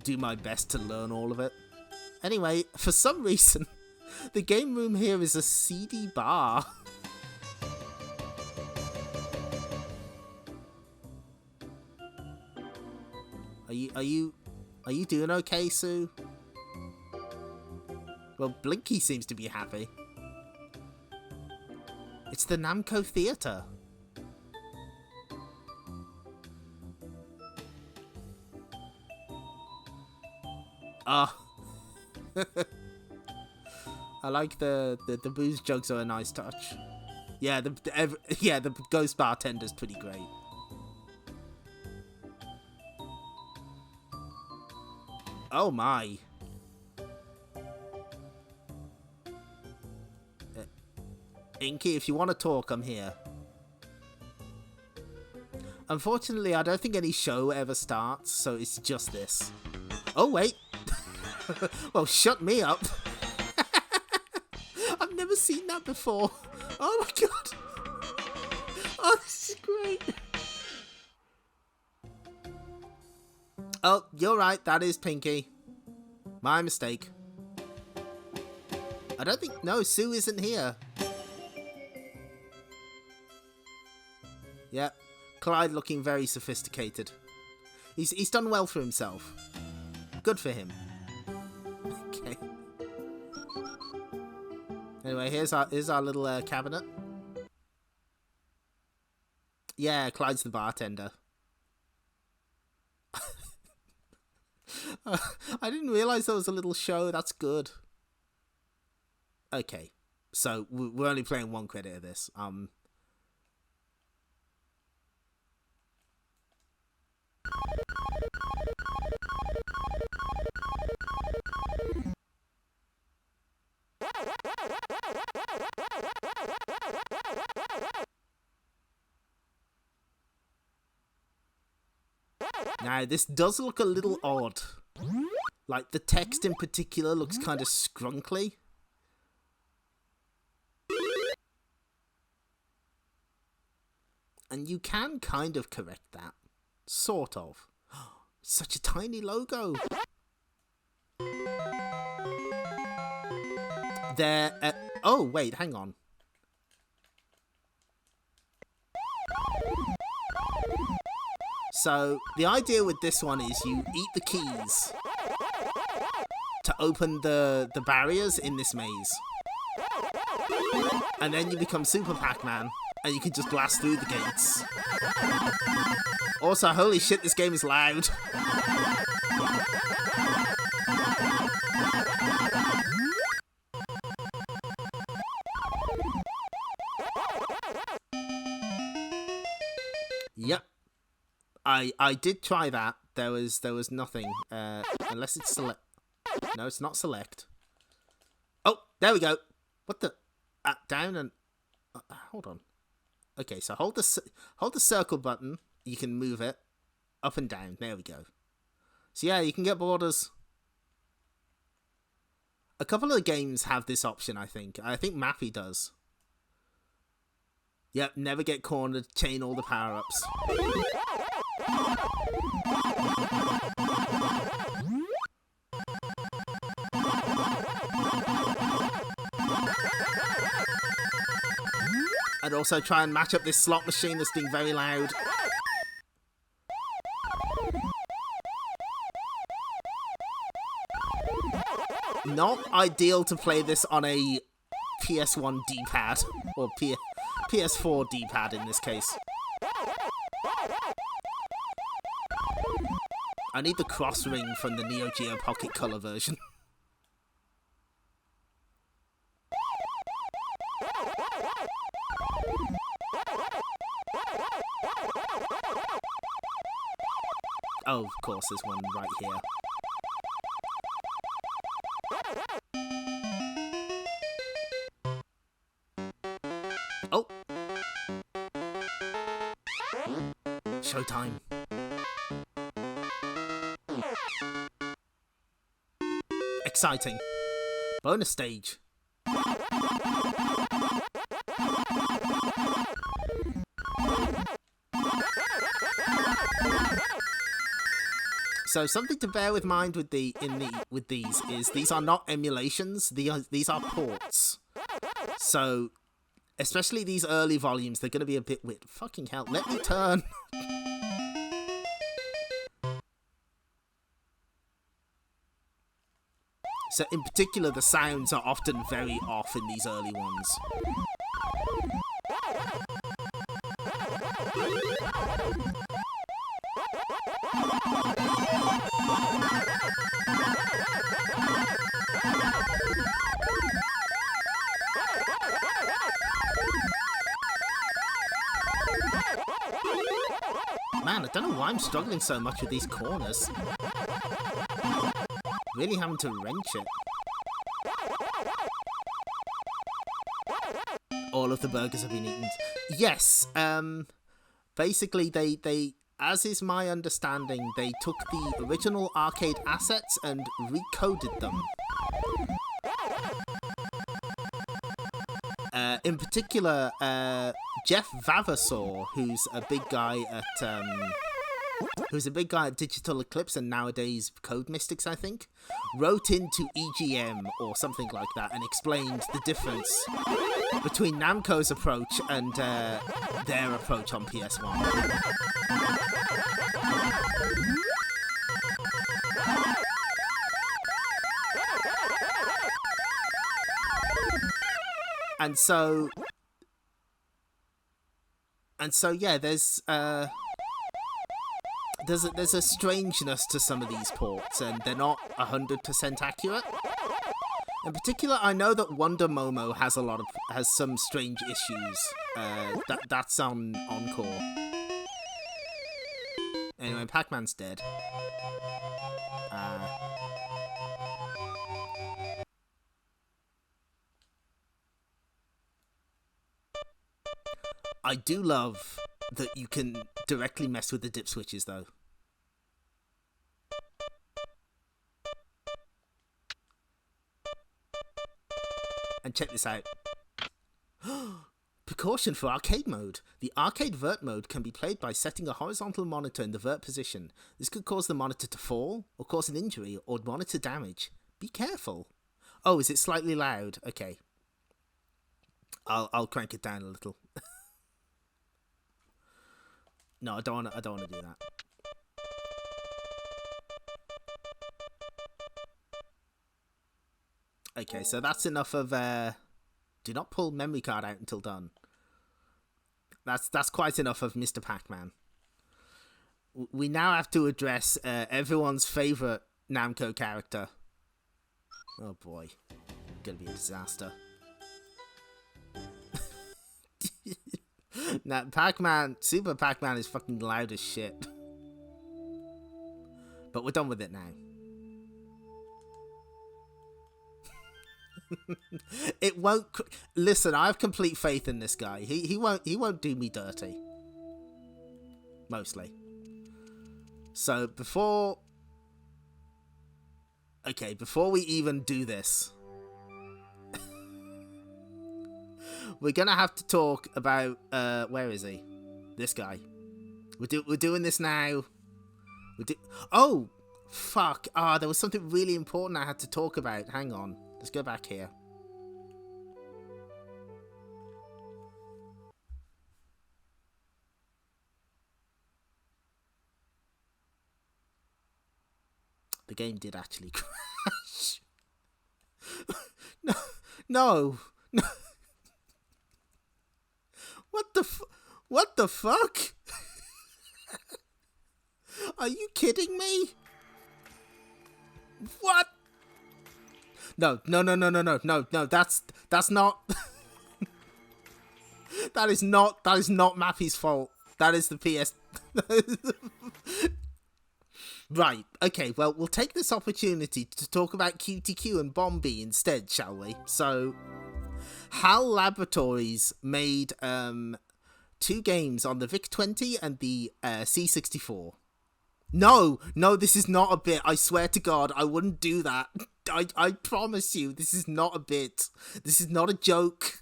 do my best to learn all of it. Anyway, for some reason, the game room here is a seedy bar. Are you doing okay, Sue? Well, Blinky seems to be happy. It's the Namco Theatre. Ah. I like the booze jugs are a nice touch. Yeah, the ghost bartender's pretty great. Oh my. Inky, if you want to talk, I'm here. Unfortunately, I don't think any show ever starts, so it's just this. Oh, wait. Well, shut me up. I've never seen that before. Oh my god. Oh, this is great. Oh, you're right, that is Pinky. My mistake. I don't think... No, Sue isn't here. Yeah, Clyde looking very sophisticated. He's done well for himself. Good for him. Okay. Anyway, here's our little cabinet. Yeah, Clyde's the bartender. I didn't realise there was a little show. That's good. Okay, so we're only playing one credit of this. Now, this does look a little odd. Like, the text in particular looks kind of scrunkly. And you can kind of correct that. Sort of. Such a tiny logo. Oh, wait, hang on. So, the idea with this one is you eat the keys to open the barriers in this maze. And then you become Super Pac-Man, and you can just blast through the gates. Also, holy shit, this game is loud. Yep. I did try that. There was nothing. Unless it's select. No, it's not select. Oh, there we go. What the? Down and hold on. Okay, so hold the circle button. You can move it up and down. There we go. So yeah, you can get borders. A couple of the games have this option. I think Mappy does. Yep, never get cornered. Chain all the power-ups. And also try and match up this slot machine that's being very loud. Not ideal to play this on a PS1 D-pad, or PS4 D-pad in this case. I need the cross ring from the Neo Geo Pocket Color version. Oh, of course, there's one right here. Oh! Showtime. Exciting. Bonus stage. So something to bear with mind with these is these are not emulations. These are ports. So especially these early volumes, they're going to be a bit weird. Fucking hell! Let me turn. So in particular, the sounds are often very off in these early ones. Man, I don't know why I'm struggling so much with these corners. Really having to wrench it. All of the burgers have been eaten. Yes, basically they as is my understanding, they took the original arcade assets and recoded them. In particular, Jeff Vavasor, who's a big guy at Digital Eclipse and nowadays Code Mystics, I think, wrote into EGM or something like that and explained the difference between Namco's approach and their approach on PS1. And so yeah, there's a strangeness to some of these ports, and they're not 100% accurate. In particular, I know that Wonder Momo has some strange issues. That's on Encore. Anyway, Pac-Man's dead. I do love that you can directly mess with the dip switches, though. And check this out. Precaution for arcade mode. The arcade vert mode can be played by setting a horizontal monitor in the vert position. This could cause the monitor to fall, or cause an injury, or monitor damage. Be careful. Oh, is it slightly loud? Okay. I'll crank it down a little. No, I don't want to do that. Okay, so that's enough of do not pull memory card out until done. That's quite enough of Mr. Pac-Man. We now have to address everyone's favorite Namco character. Oh boy, gonna be a disaster. Now, Pac-Man, Super Pac-Man is fucking loud as shit. But we're done with it now. It won't. Listen, I have complete faith in this guy. He won't do me dirty. Mostly. So before we even do this, we're gonna have to talk about where is he? This guy. We're doing this now. Oh, fuck! There was something really important I had to talk about. Hang on, let's go back here. The game did actually crash. No. What the fuck? Are you kidding me? What? No. That's not. That is not Mappy's fault. That is the PS. Right. Okay. Well, we'll take this opportunity to talk about Cutie Q and Bombi instead, shall we? So, HAL Laboratories made 2 games on the VIC-20 and the C64. No, this is not a bit. I swear to God, I wouldn't do that. I promise you, this is not a bit. This is not a joke.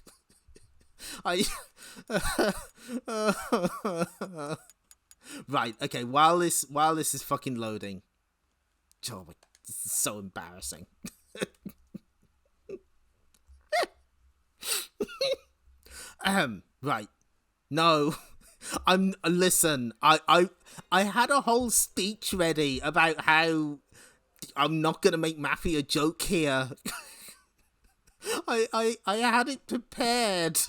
Right, okay, while this is fucking loading. Oh my, this is so embarrassing. Right. No. Listen, I had a whole speech ready about how I'm not gonna make Mappy a joke here. I had it prepared.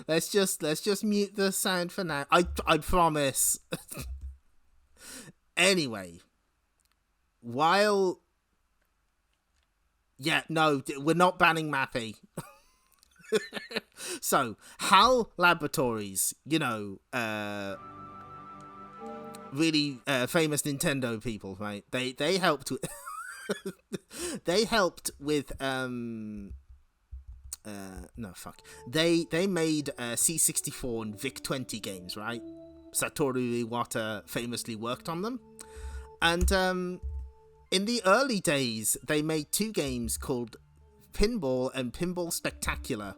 Let's just mute the sound for now. I promise. Anyway, while no, we're not banning Mappy. So, HAL Laboratories, really famous Nintendo people, right? They helped with they helped with They made C64 and VIC-20 games, right? Satoru Iwata famously worked on them. And in the early days, they made 2 games called Pinball and Pinball Spectacular.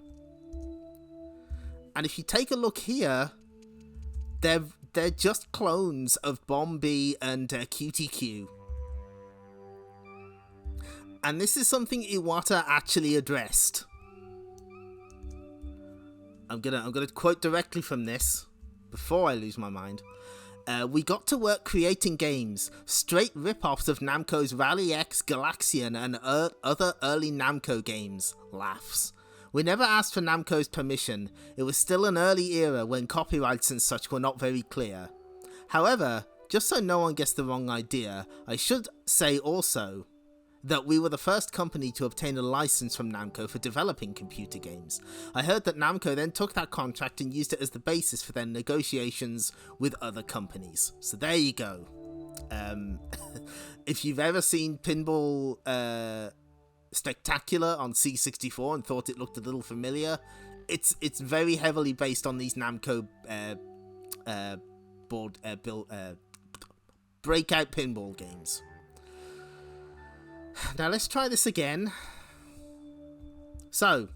And if you take a look here, they're just clones of Bombi and Cutie Q. And this is something Iwata actually addressed. I'm gonna quote directly from this before I lose my mind. We got to work creating games, straight rip-offs of Namco's Rally X, Galaxian, and other early Namco games. Laughs. We never asked for Namco's permission. It was still an early era when copyrights and such were not very clear. However, just so no one gets the wrong idea, I should say also that we were the first company to obtain a license from Namco for developing computer games. I heard that Namco then took that contract and used it as the basis for their negotiations with other companies. So there you go. If you've ever seen Pinball Spectacular on C64 and thought it looked a little familiar, it's very heavily based on these Namco breakout pinball games. Now let's try this again. So,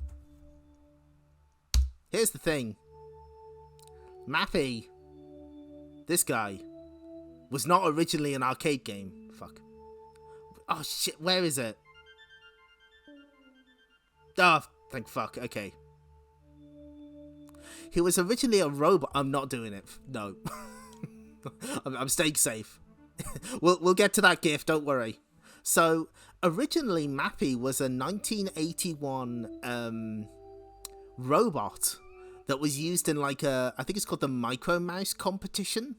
here's the thing. Mappy, this guy, was not originally an arcade game. Fuck. Oh shit, where is it? Oh, thank fuck, okay. He was originally a robot. I'm not doing it. No. I'm staying safe. We'll get to that gif, don't worry. So, originally Mappy was a 1981 robot that was used in I think it's called the Micro Mouse competition,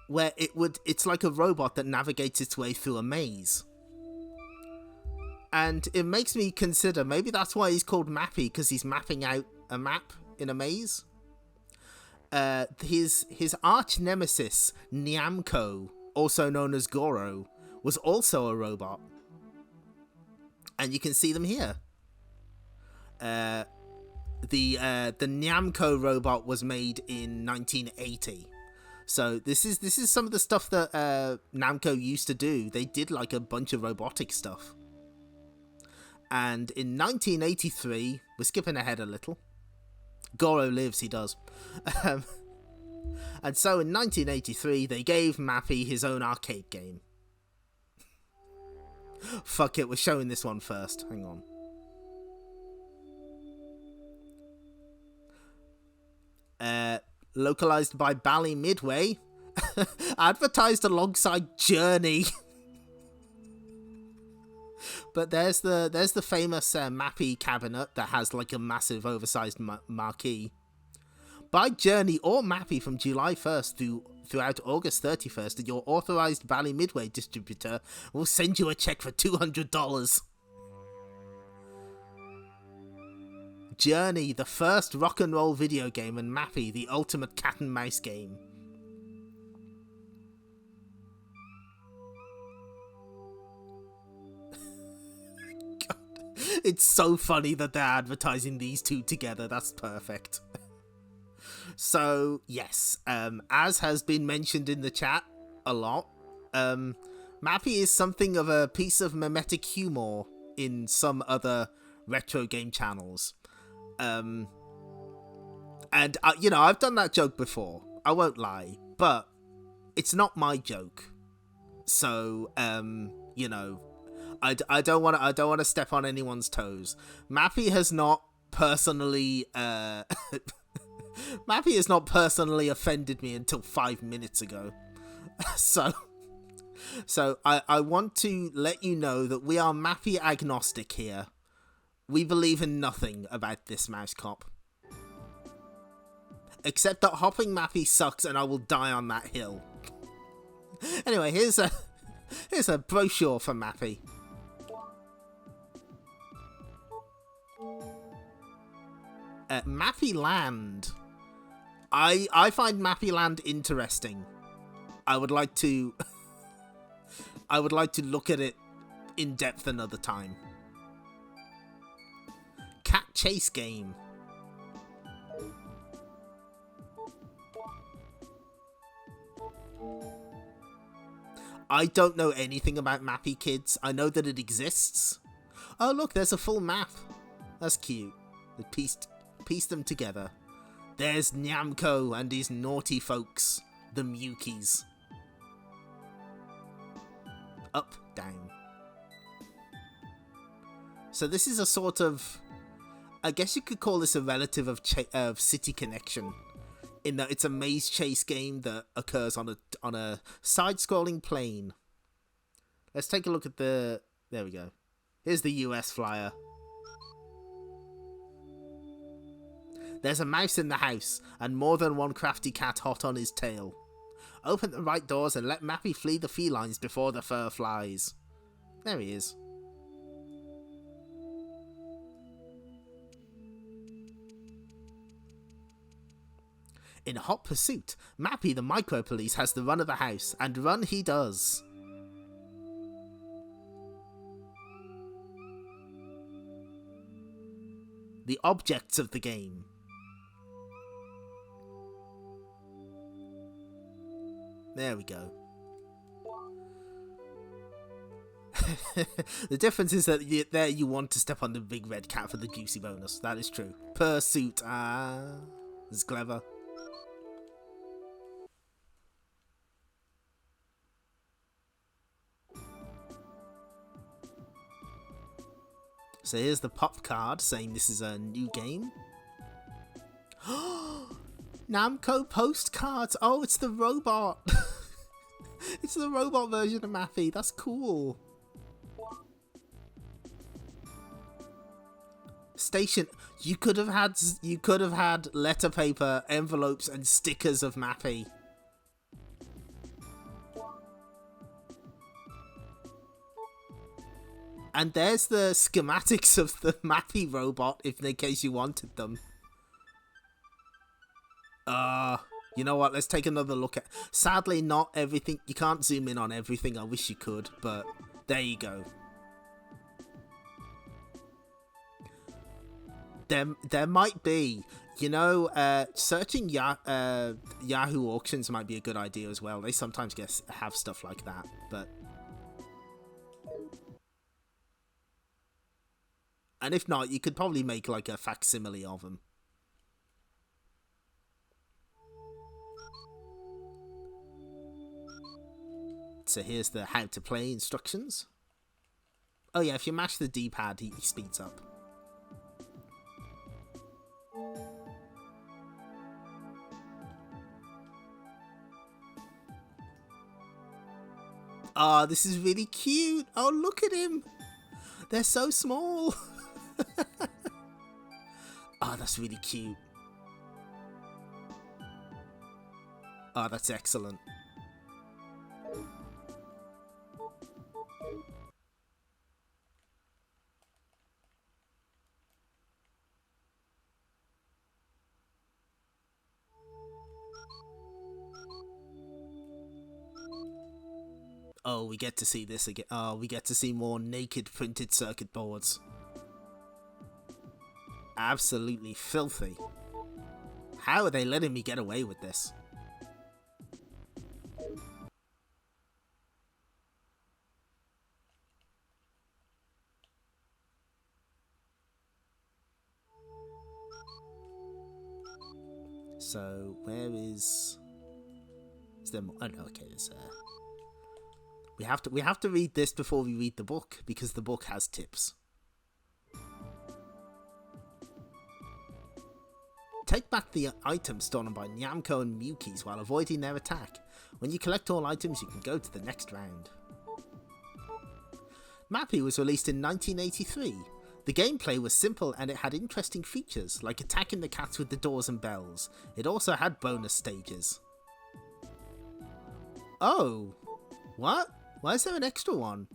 where it's like a robot that navigates its way through a maze. And it makes me consider maybe that's why he's called Mappy, because he's mapping out a map in a maze. His arch nemesis, Namco, also known as Goro, was also a robot. And you can see them here. The Namco robot was made in 1980. So this is some of the stuff that Namco used to do. They did like a bunch of robotic stuff. And in 1983, we're skipping ahead a little. Goro lives, he does. And so in 1983, they gave Mappy his own arcade game. Fuck it, we're showing this one first. Hang on. Localized by Bally Midway. Advertised alongside Journey. But there's the famous Mappy cabinet that has like a massive oversized marquee. Buy Journey or Mappy from July 1st throughout August 31st, your authorized Bally Midway distributor will send you a check for $200. Journey, the first rock and roll video game, and Mappy, the ultimate cat and mouse game. God, it's so funny that they're advertising these two together. That's perfect. So, yes, as has been mentioned in the chat a lot, Mappy is something of a piece of mimetic humor in some other retro game channels. And, you know, I've done that joke before, I won't lie, but it's not my joke. So, you know, I don't want to step on anyone's toes. Mappy has not personally, Mappy has not personally offended me until 5 minutes ago. So I want to let you know that we are Mappy agnostic here. We believe in nothing about this mouse cop. Except that hopping Mappy sucks and I will die on that hill. Anyway, here's a brochure for Mappy. Mappy Land. I find Mappy Land interesting. I would like to look at it in depth another time. Cat chase game. I don't know anything about Mappy, kids. I know that it exists. Oh look, there's a full map. That's cute. They pieced them together. There's Namco and his naughty folks, the Mukis. Up, down. So this is a sort of, I guess you could call this a relative of City Connection, in that it's a maze chase game that occurs on a side-scrolling plane. Let's take a look at the. There we go. Here's the US flyer. There's a mouse in the house, and more than one crafty cat hot on his tail. Open the right doors and let Mappy flee the felines before the fur flies. There he is. In hot pursuit, Mappy the micro police has the run of the house, and run he does. The objects of the game. There we go. The difference is that there you want to step on the big red cat for the juicy bonus. That is true. Pursuit. It's clever. So here's the pop card saying this is a new game. Namco postcards. Oh, it's the robot. It's the robot version of Mappy. That's cool. Station. You could have had letter paper, envelopes, and stickers of Mappy. And there's the schematics of the Mappy robot, if in case you wanted them. You know what? Let's take another look at. Sadly, not everything. You can't zoom in on everything. I wish you could, but there you go. There might be, you know, searching Yahoo auctions might be a good idea as well. They sometimes have stuff like that, but. And if not, you could probably make like a facsimile of them. So here's the how to play instructions. Oh yeah, if you mash the D-pad, he speeds up. Ah, this is really cute. Oh, look at him. They're so small. Oh, that's really cute. Oh, that's excellent. Oh, we get to see this again. Oh, we get to see more naked printed circuit boards. Absolutely filthy. How are they letting me get away with this? So, where is there more? Oh no, okay, there's we have to read this before we read the book, because the book has tips. Take back the items stolen by Namco and Mukis while avoiding their attack. When you collect all items, you can go to the next round. Mappy was released in 1983. The gameplay was simple and it had interesting features, like attacking the cats with the doors and bells. It also had bonus stages. Oh, what? Why is there an extra one?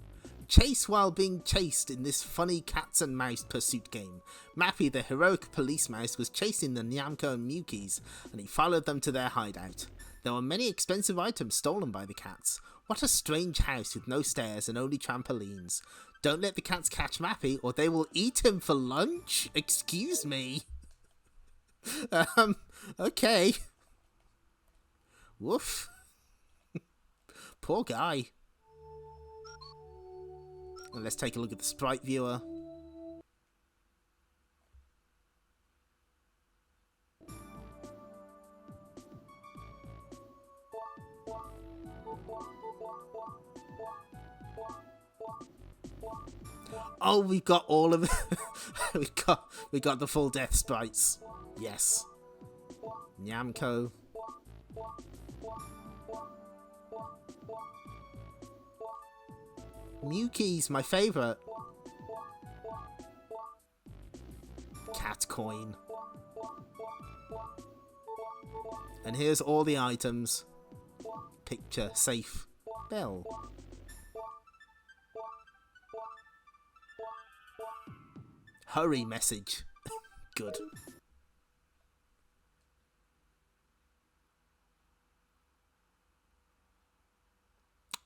Chase while being chased in this funny cats and mouse pursuit game. Mappy, the heroic police mouse, was chasing the Namco and Mukis, and he followed them to their hideout. There were many expensive items stolen by the cats. What a strange house with no stairs and only trampolines. Don't let the cats catch Mappy or they will eat him for lunch? Excuse me. Okay. Woof. Poor guy. And let's take a look at the sprite viewer. Oh, we got all of it. we got the full death sprites. Yes. Namco. Mukis, my favourite. Cat coin. And here's all the items. Picture, safe, bell. Hurry message. Good.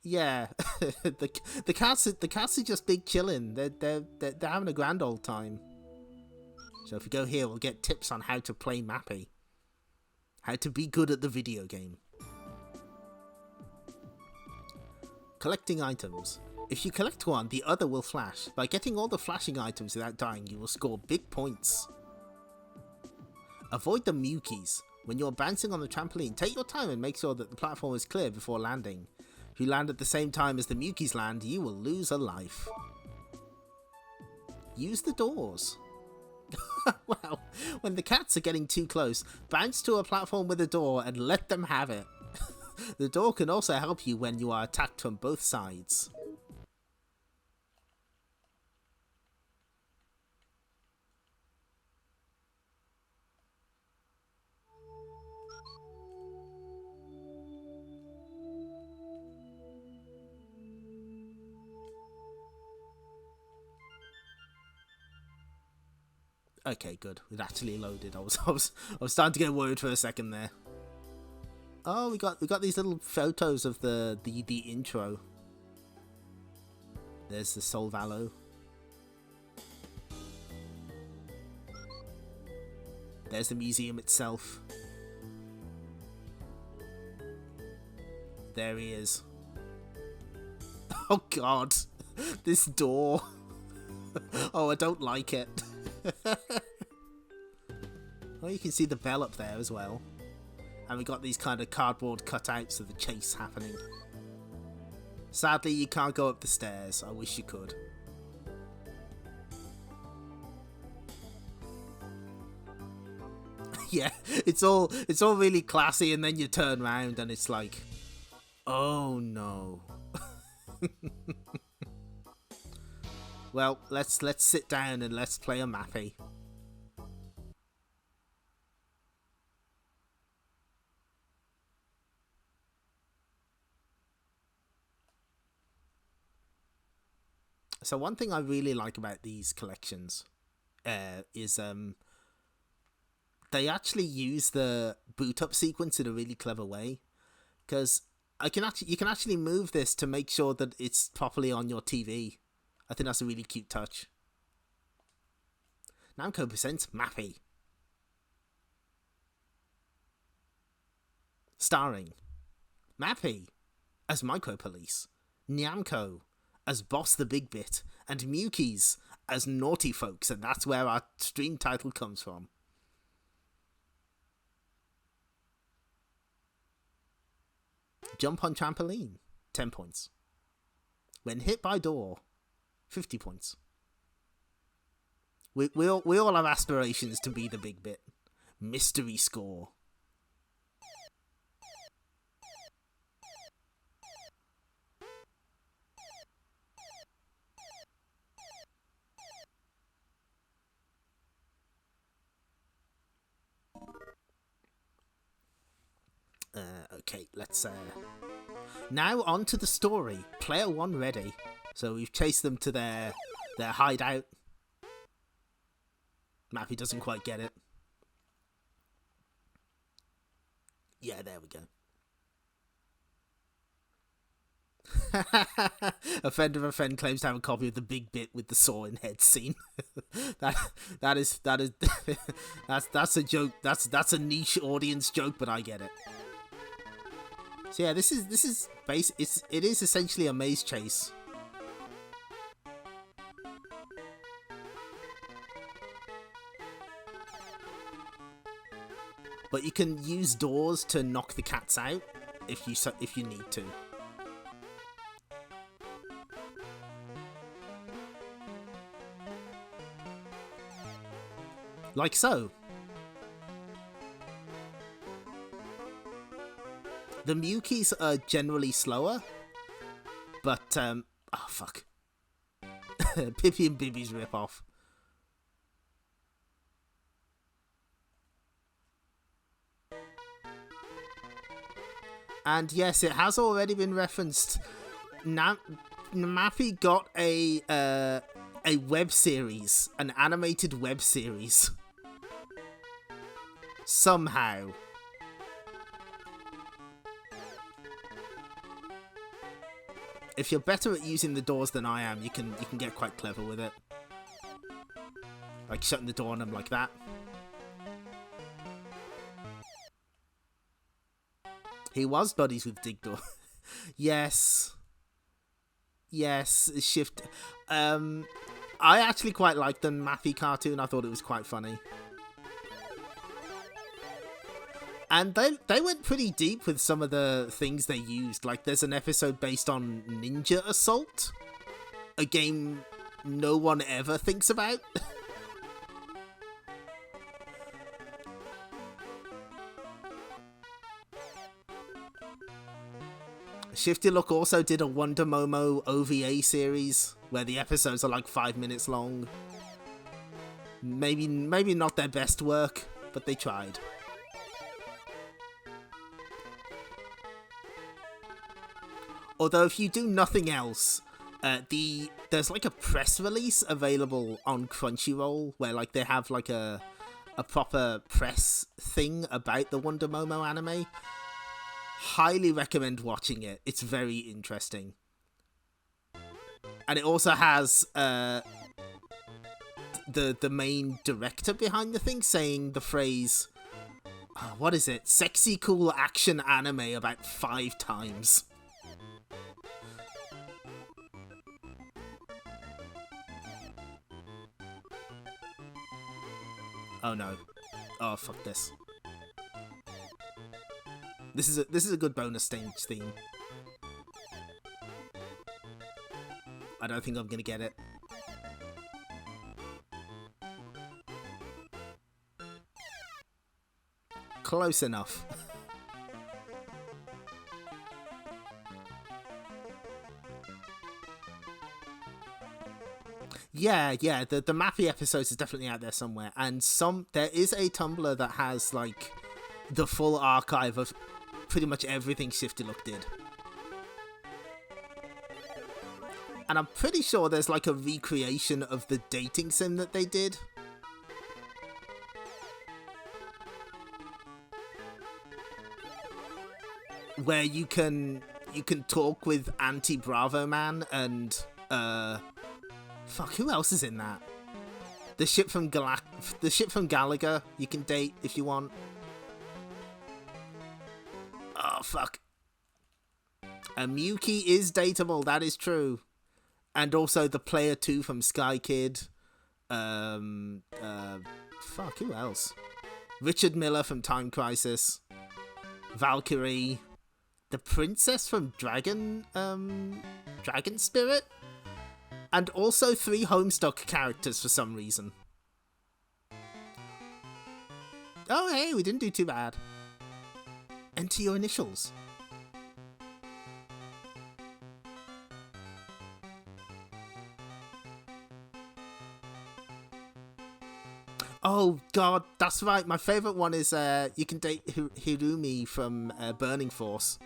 Yeah, the cats are just big chilling. They're having a grand old time. So if we go here, we'll get tips on how to play Mappy, how to be good at the video game. Collecting items. If you collect one, the other will flash. By getting all the flashing items without dying, you will score big points. Avoid the Mukis. When you're bouncing on the trampoline, take your time and make sure that the platform is clear before landing. If you land at the same time as the Mukis land, you will lose a life. Use the doors. Well, when the cats are getting too close, bounce to a platform with a door and let them have it. The door can also help you when you are attacked from both sides. Okay, good. It actually loaded. I was starting to get worried for a second there. Oh, we got these little photos of the intro. There's the Solvalo. There's the museum itself. There he is. Oh god, this door. Oh, I don't like it. Oh, you can see the bell up there as well. And we got these kind of cardboard cutouts of the chase happening. Sadly, you can't go up the stairs. I wish you could. Yeah, it's all really classy, and then you turn around and it's like, oh no. Well, let's sit down and let's play a Mappy. So one thing I really like about these collections is they actually use the boot up sequence in a really clever way, because you can actually move this to make sure that it's properly on your TV. I think that's a really cute touch. Namco presents Mappy, starring Mappy as Micro Police, Namco as Boss the Big Bit, and Mukies as Naughty Folks, and that's where our stream title comes from. Jump on trampoline, 10 points. When hit by door, 50 points. We all have aspirations to be the Big Bit. Mystery score. Okay, let's now on to the story. Player 1 ready. So we've chased them to their hideout. Mappy doesn't quite get it. Yeah, there we go. A friend of a friend claims to have a copy of the Big Bit with the saw in head scene. that is that's a joke. That's a niche audience joke, but I get it. So yeah, it is essentially a maze chase. But you can use doors to knock the cats out if you need to. Like so. The Mukies are generally slower, but oh fuck. Pippi and Bibby's rip-off. And yes, it has already been referenced. Mappy got a web series, an animated web series. Somehow. If you're better at using the doors than I am, you can get quite clever with it. Like shutting the door on them like that. He was buddies with Digdor. Yes. Yes, Shift. I actually quite liked the Mappy cartoon. I thought it was quite funny. And they went pretty deep with some of the things they used. Like, there's an episode based on Ninja Assault. A game no one ever thinks about. Shifty Look also did a Wonder Momo OVA series, where the episodes are like 5 minutes long. Maybe not their best work, but they tried. Although if you do nothing else, there's like a press release available on Crunchyroll where like they have like a proper press thing about the Wonder Momo anime. Highly recommend watching it. It's very interesting. And it also has the main director behind the thing saying the phrase, what is it? Sexy cool action anime about 5 times. Oh no. Oh fuck this. This is a good bonus stage theme. I don't think I'm gonna get it. Close enough. Yeah, the Mappy episodes is definitely out there somewhere, and there is a Tumblr that has like the full archive of pretty much everything Shifty Look did. And I'm pretty sure there's like a recreation of the dating sim that they did. Where you can talk with Anti-Bravo Man and fuck, who else is in that? The ship from Gallagher you can date if you want. Oh fuck. Miyuki is dateable, that is true. And also the player 2 from Sky Kid. Fuck, who else? Richard Miller from Time Crisis. Valkyrie. The princess from Dragon Spirit? And also 3 Homestuck characters for some reason. Oh hey, we didn't do too bad. Enter your initials. Oh god, that's right. My favourite one is you can date Hirumi from Burning Force.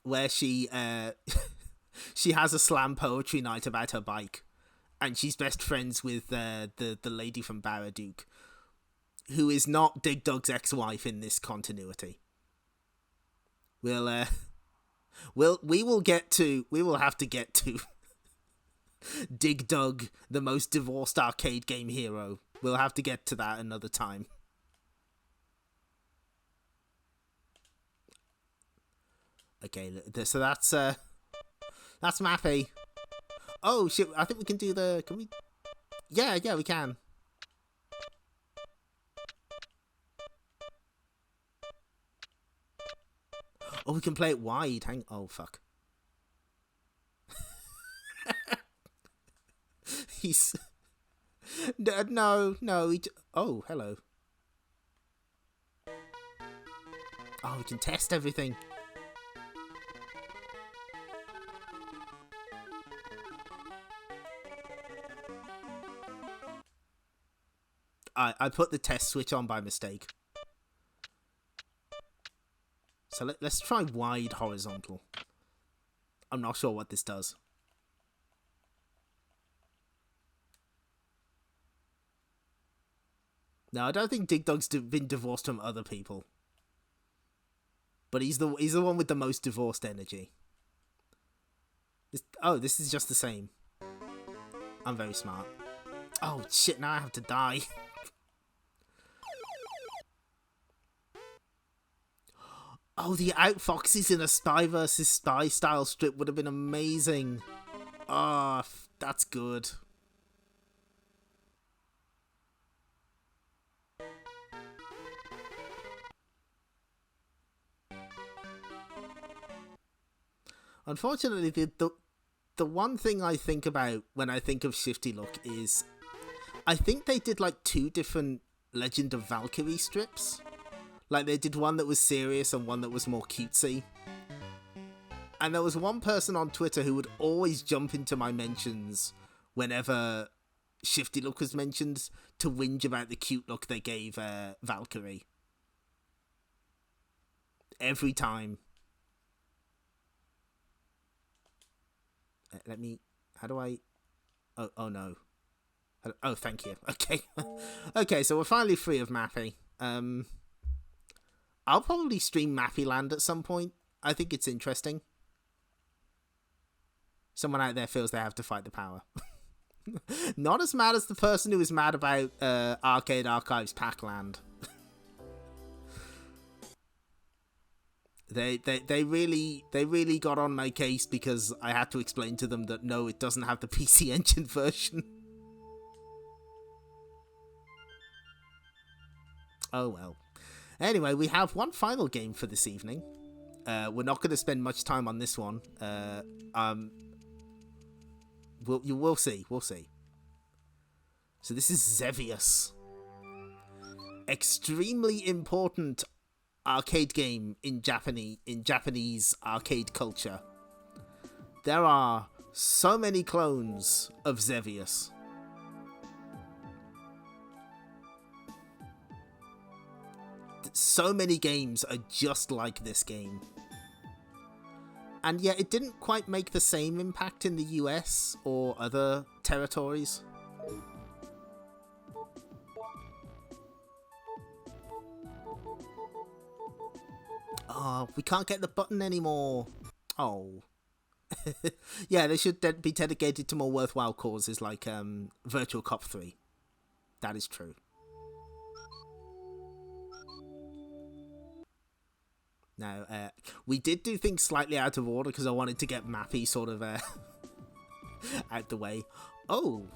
Where she she has a slam poetry night about her bike, and she's best friends with the lady from Baraduke, who is not Dig Dug's ex-wife in this continuity. We will have to get to Dig Dug, the most divorced arcade game hero. We'll have to get to that another time. Okay, so that's Mappy. Oh shit! I think we can do the. Can we? Yeah, we can. Oh, we can play it wide. Oh fuck. He's no. Oh, hello. Oh, we can test everything. I put the test switch on by mistake. So let's try wide horizontal. I'm not sure what this does. No, I don't think Dig Dug's been divorced from other people. But he's the one with the most divorced energy. This is just the same. I'm very smart. Oh shit, now I have to die. Oh, the Outfoxies in a Spy vs. Spy style strip would have been amazing. Oh, that's good. Unfortunately, the one thing I think about when I think of Shifty Look is I think they did like 2 different Legend of Valkyrie strips. Like, they did one that was serious and one that was more cutesy. And there was one person on Twitter who would always jump into my mentions whenever Shifty Look was mentioned to whinge about the cute look they gave Valkyrie. Every time. Let me... How do I... Oh no. Oh, thank you. Okay. Okay, so we're finally free of Mappy. I'll probably stream Mappy Land at some point. I think it's interesting. Someone out there feels they have to fight the power. Not as mad as the person who was mad about Arcade Archives Pac-Land. They really got on my case because I had to explain to them that no, it doesn't have the PC Engine version. Oh well. Anyway, we have one final game for this evening. We're not going to spend much time on this one. We'll see. We'll see. So this is Xevious. Extremely important arcade game in Japanese arcade culture. There are so many clones of Xevious. So many games are just like this game. And yet it didn't quite make the same impact in the US or other territories. Oh, we can't get the button anymore. Oh. Yeah, they should be dedicated to more worthwhile causes like Virtual Cop 3. That is true. Now, we did do things slightly out of order because I wanted to get Mappy sort of out the way. Oh,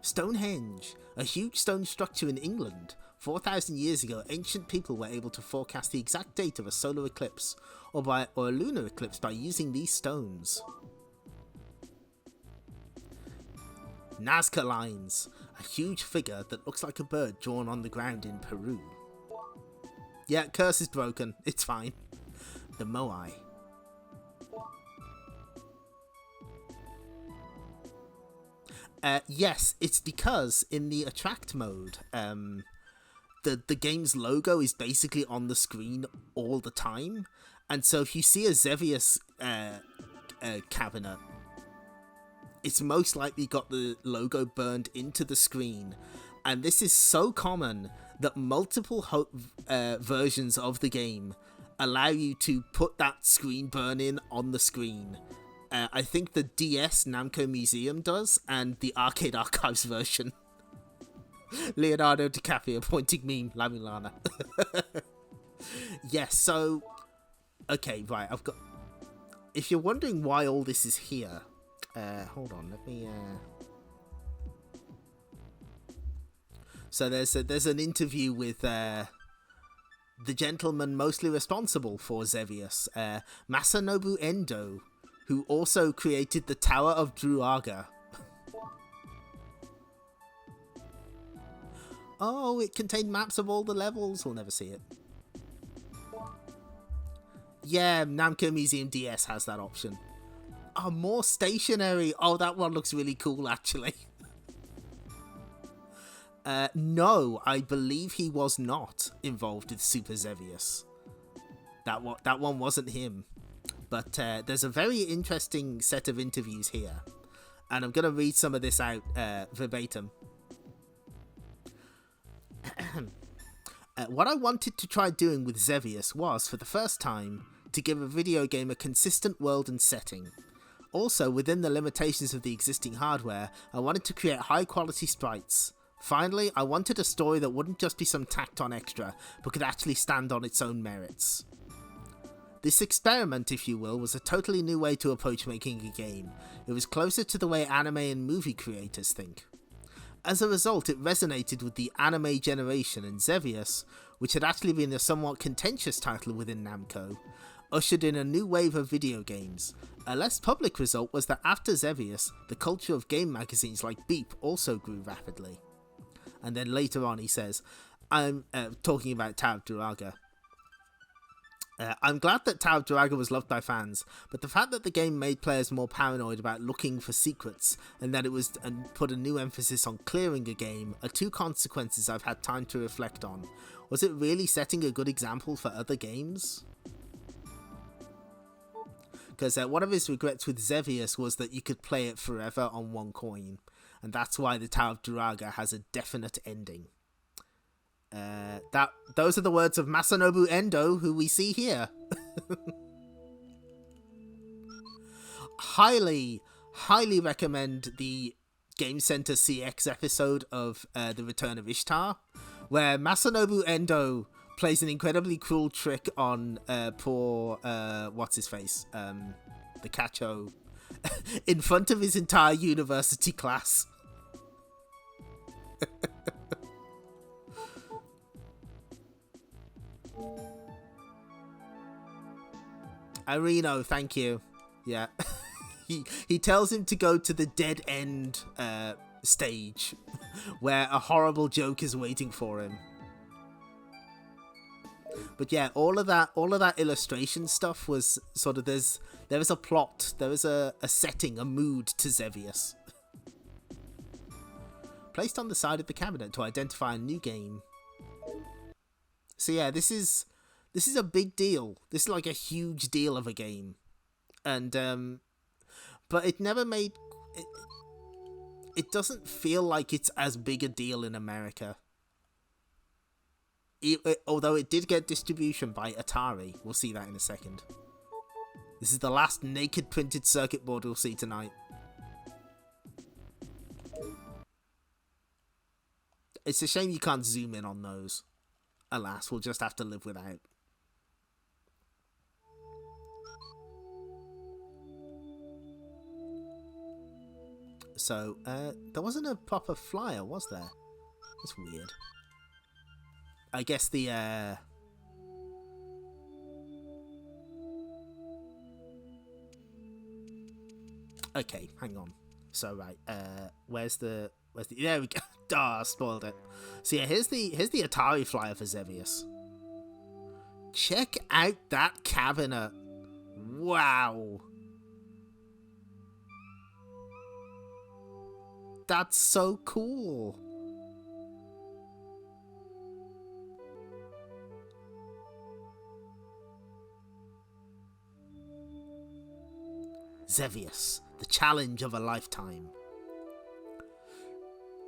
Stonehenge, a huge stone structure in England. 4,000 years ago, ancient people were able to forecast the exact date of a solar eclipse or a lunar eclipse by using these stones. Nazca lines, a huge figure that looks like a bird drawn on the ground in Peru. Yeah, curse is broken. It's fine. The Moai. Yes, it's because in the attract mode, the game's logo is basically on the screen all the time, and so if you see a Xevious cabinet, it's most likely got the logo burned into the screen, and this is so common that multiple versions of the game allow you to put that screen burn in on the screen. I think the DS Namco Museum does, and the Arcade Archives version. Leonardo DiCaprio pointing meme, La Milana. Yes, so... Okay, right, I've got... If you're wondering why all this is here... hold on, let me... So there's an interview with the gentleman mostly responsible for Xevious, Masanobu Endo, who also created the Tower of Druaga. Oh, it contained maps of all the levels. We'll never see it. Yeah, Namco Museum DS has that option. Oh, more stationery. Oh, that one looks really cool, actually. No, I believe he was not involved with Super Xevious. That one wasn't him. But there's a very interesting set of interviews here. And I'm going to read some of this out verbatim. What I wanted to try doing with Xevious was, for the first time, to give a video game a consistent world and setting. Also, within the limitations of the existing hardware, I wanted to create high-quality sprites. Finally, I wanted a story that wouldn't just be some tacked-on extra, but could actually stand on its own merits. This experiment, if you will, was a totally new way to approach making a game. It was closer to the way anime and movie creators think. As a result, it resonated with the anime generation, and Xevious, which had actually been a somewhat contentious title within Namco, ushered in a new wave of video games. A less public result was that after Xevious, the culture of game magazines like Beep also grew rapidly. And then later on he says, I'm talking about Tower of Druaga. I'm glad that Tower of Druaga was loved by fans, but the fact that the game made players more paranoid about looking for secrets and that it was and put a new emphasis on clearing a game are two consequences I've had time to reflect on. Was it really setting a good example for other games? Because one of his regrets with Xevious was that you could play it forever on one coin, and that's why the Tower of Druaga has a definite ending. Those are the words of Masanobu Endo, who we see here. highly recommend the Game Center CX episode of The Return of Ishtar, where Masanobu Endo plays an incredibly cruel trick on poor what's his face, the Cacho, in front of his entire university class. Irino, thank you. Yeah. he tells him to go to the dead end stage where a horrible joke is waiting for him. But yeah, all of that illustration stuff was sort of, there is a plot, there is a setting, a mood to Xevious. Placed on the side of the cabinet to identify a new game. So yeah, this is This is a big deal. This is like a huge deal of a game. And, but it never made... It doesn't feel like it's as big a deal in America. Although it did get distribution by Atari. We'll see that in a second. This is the last naked printed circuit board we'll see tonight. It's a shame you can't zoom in on those. Alas, we'll just have to live without. So, there wasn't a proper flyer, was there? That's weird. I guess the, okay, hang on. So, right, where's the... There we go. I spoiled it. So yeah, here's the Atari flyer for Xevious. Check out that cabinet. Wow. That's so cool. Xevious, the challenge of a lifetime.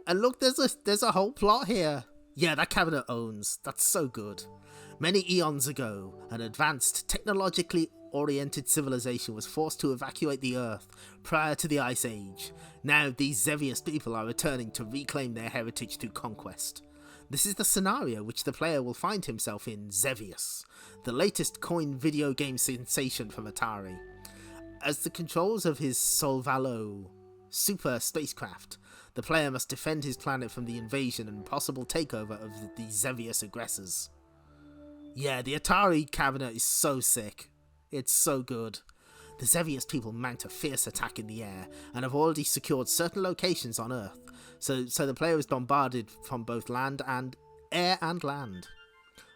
And look, there's a whole plot here. Yeah, that cabinet owns. That's so good. Many eons ago, an advanced, technologically oriented civilization was forced to evacuate the Earth prior to the Ice Age. Now, these Xevious people are returning to reclaim their heritage through conquest. This is the scenario which the player will find himself in Xevious, the latest coin video game sensation from Atari. As the controls of his Solvalo super spacecraft, the player must defend his planet from the invasion and possible takeover of the Xevious aggressors. Yeah, the Atari cabinet is so sick. It's so good. The Xevious people mount a fierce attack in the air and have already secured certain locations on Earth, so the player is bombarded from both air and land.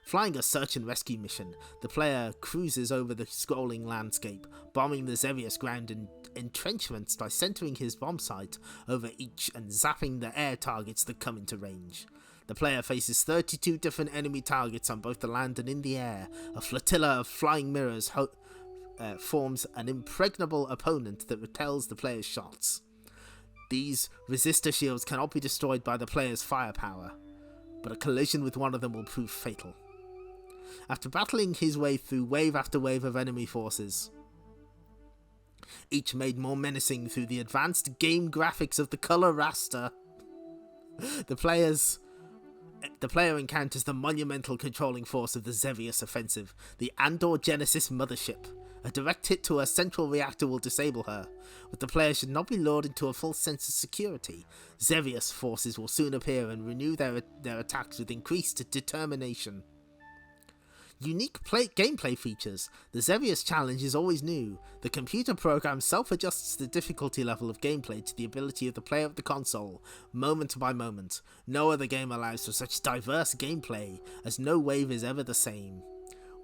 Flying a search and rescue mission, the player cruises over the scrolling landscape, bombing the Xevious ground and entrenchments by centering his bomb sight over each and zapping the air targets that come into range. The player faces 32 different enemy targets on both the land and in the air. A flotilla of flying mirrors forms an impregnable opponent that repels the player's shots. These resistor shields cannot be destroyed by the player's firepower, but a collision with one of them will prove fatal. After battling his way through wave after wave of enemy forces, each made more menacing through the advanced game graphics of the color raster, the player encounters the monumental controlling force of the Xevious offensive, the Andor Genesis mothership. A direct hit to her central reactor will disable her, but the player should not be lured into a false sense of security. Xevious forces will soon appear and renew their attacks with increased determination. Unique gameplay features. The Xevious challenge is always new. The computer program self-adjusts the difficulty level of gameplay to the ability of the player of the console, moment by moment. No other game allows for such diverse gameplay, as no wave is ever the same.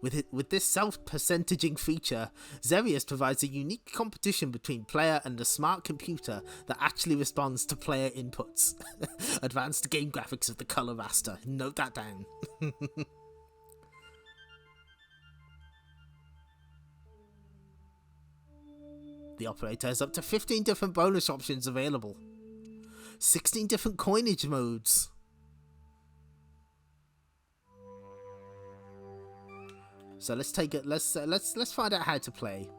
With this self-percentaging feature, Xevious provides a unique competition between player and a smart computer that actually responds to player inputs. Advanced game graphics of the color raster. Note that down. The operator has up to 15 different bonus options available. 16 different coinage modes. So let's take it. Let's find out how to play.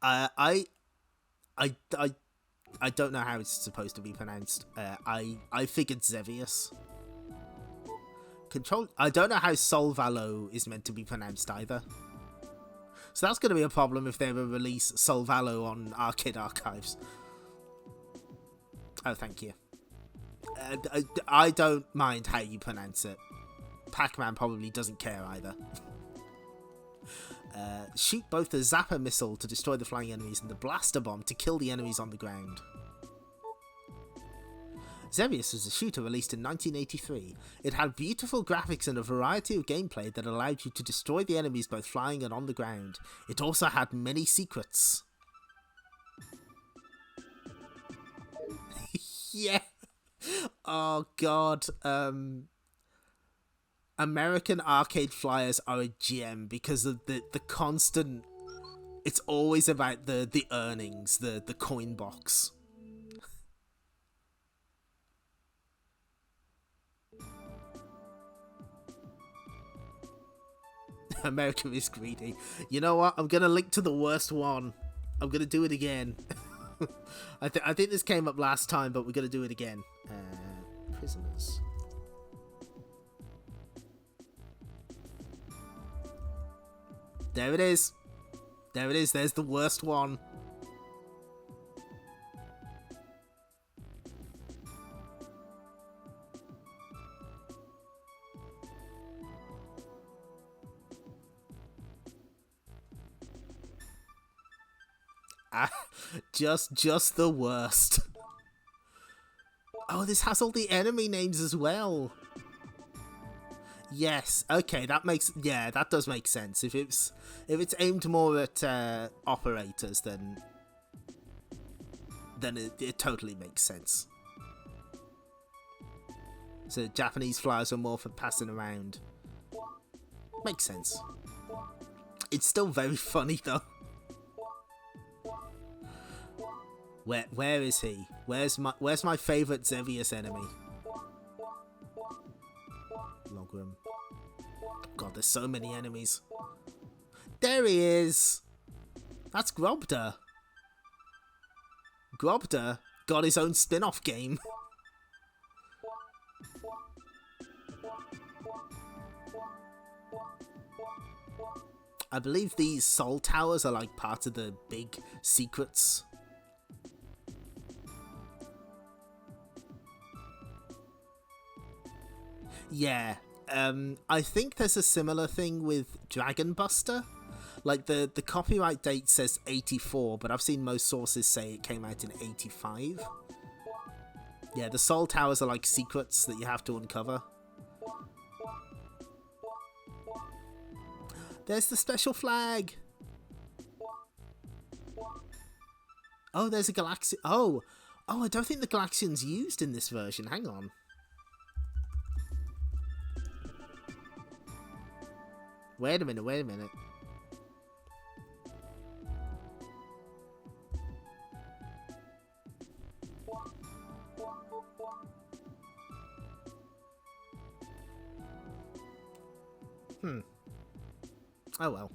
I don't know how it's supposed to be pronounced. I figured Xevious. I don't know how Solvalo is meant to be pronounced either. So that's going to be a problem if they ever release Solvalo on Arcade Archives. Oh, thank you. I don't mind how you pronounce it. Pac-Man probably doesn't care either. Shoot both the Zapper missile to destroy the flying enemies and the blaster bomb to kill the enemies on the ground. Xevious was a shooter released in 1983. It had beautiful graphics and a variety of gameplay that allowed you to destroy the enemies both flying and on the ground. It also had many secrets. Yeah. Oh god. American arcade flyers are a gem because of the constant. It's always about the earnings, the coin box. American is greedy. You know what? I'm gonna link to the worst one. I'm gonna do it again. I think this came up last time, but we're gonna do it again. Prisoners. There it is. There it is. There's the worst one. Just the worst. Oh, this has all the enemy names as well. Yes, okay, that does make sense. If it's aimed more at operators, then it totally makes sense. So Japanese flyers are more for passing around. Makes sense. It's still very funny though. Where is he? Where's my favorite Xevious enemy? Logram. God, there's so many enemies. There he is. That's Grobda. Grobda got his own spin-off game. I believe these soul towers are like part of the big secrets. Yeah, I think there's a similar thing with Dragon Buster. Like, the copyright date says 84, but I've seen most sources say it came out in 85. Yeah, the Soul Towers are like secrets that you have to uncover. There's the special flag! Oh, there's a Galaxian. Oh, I don't think the Galaxian's used in this version. Hang on. Wait a minute. Oh well.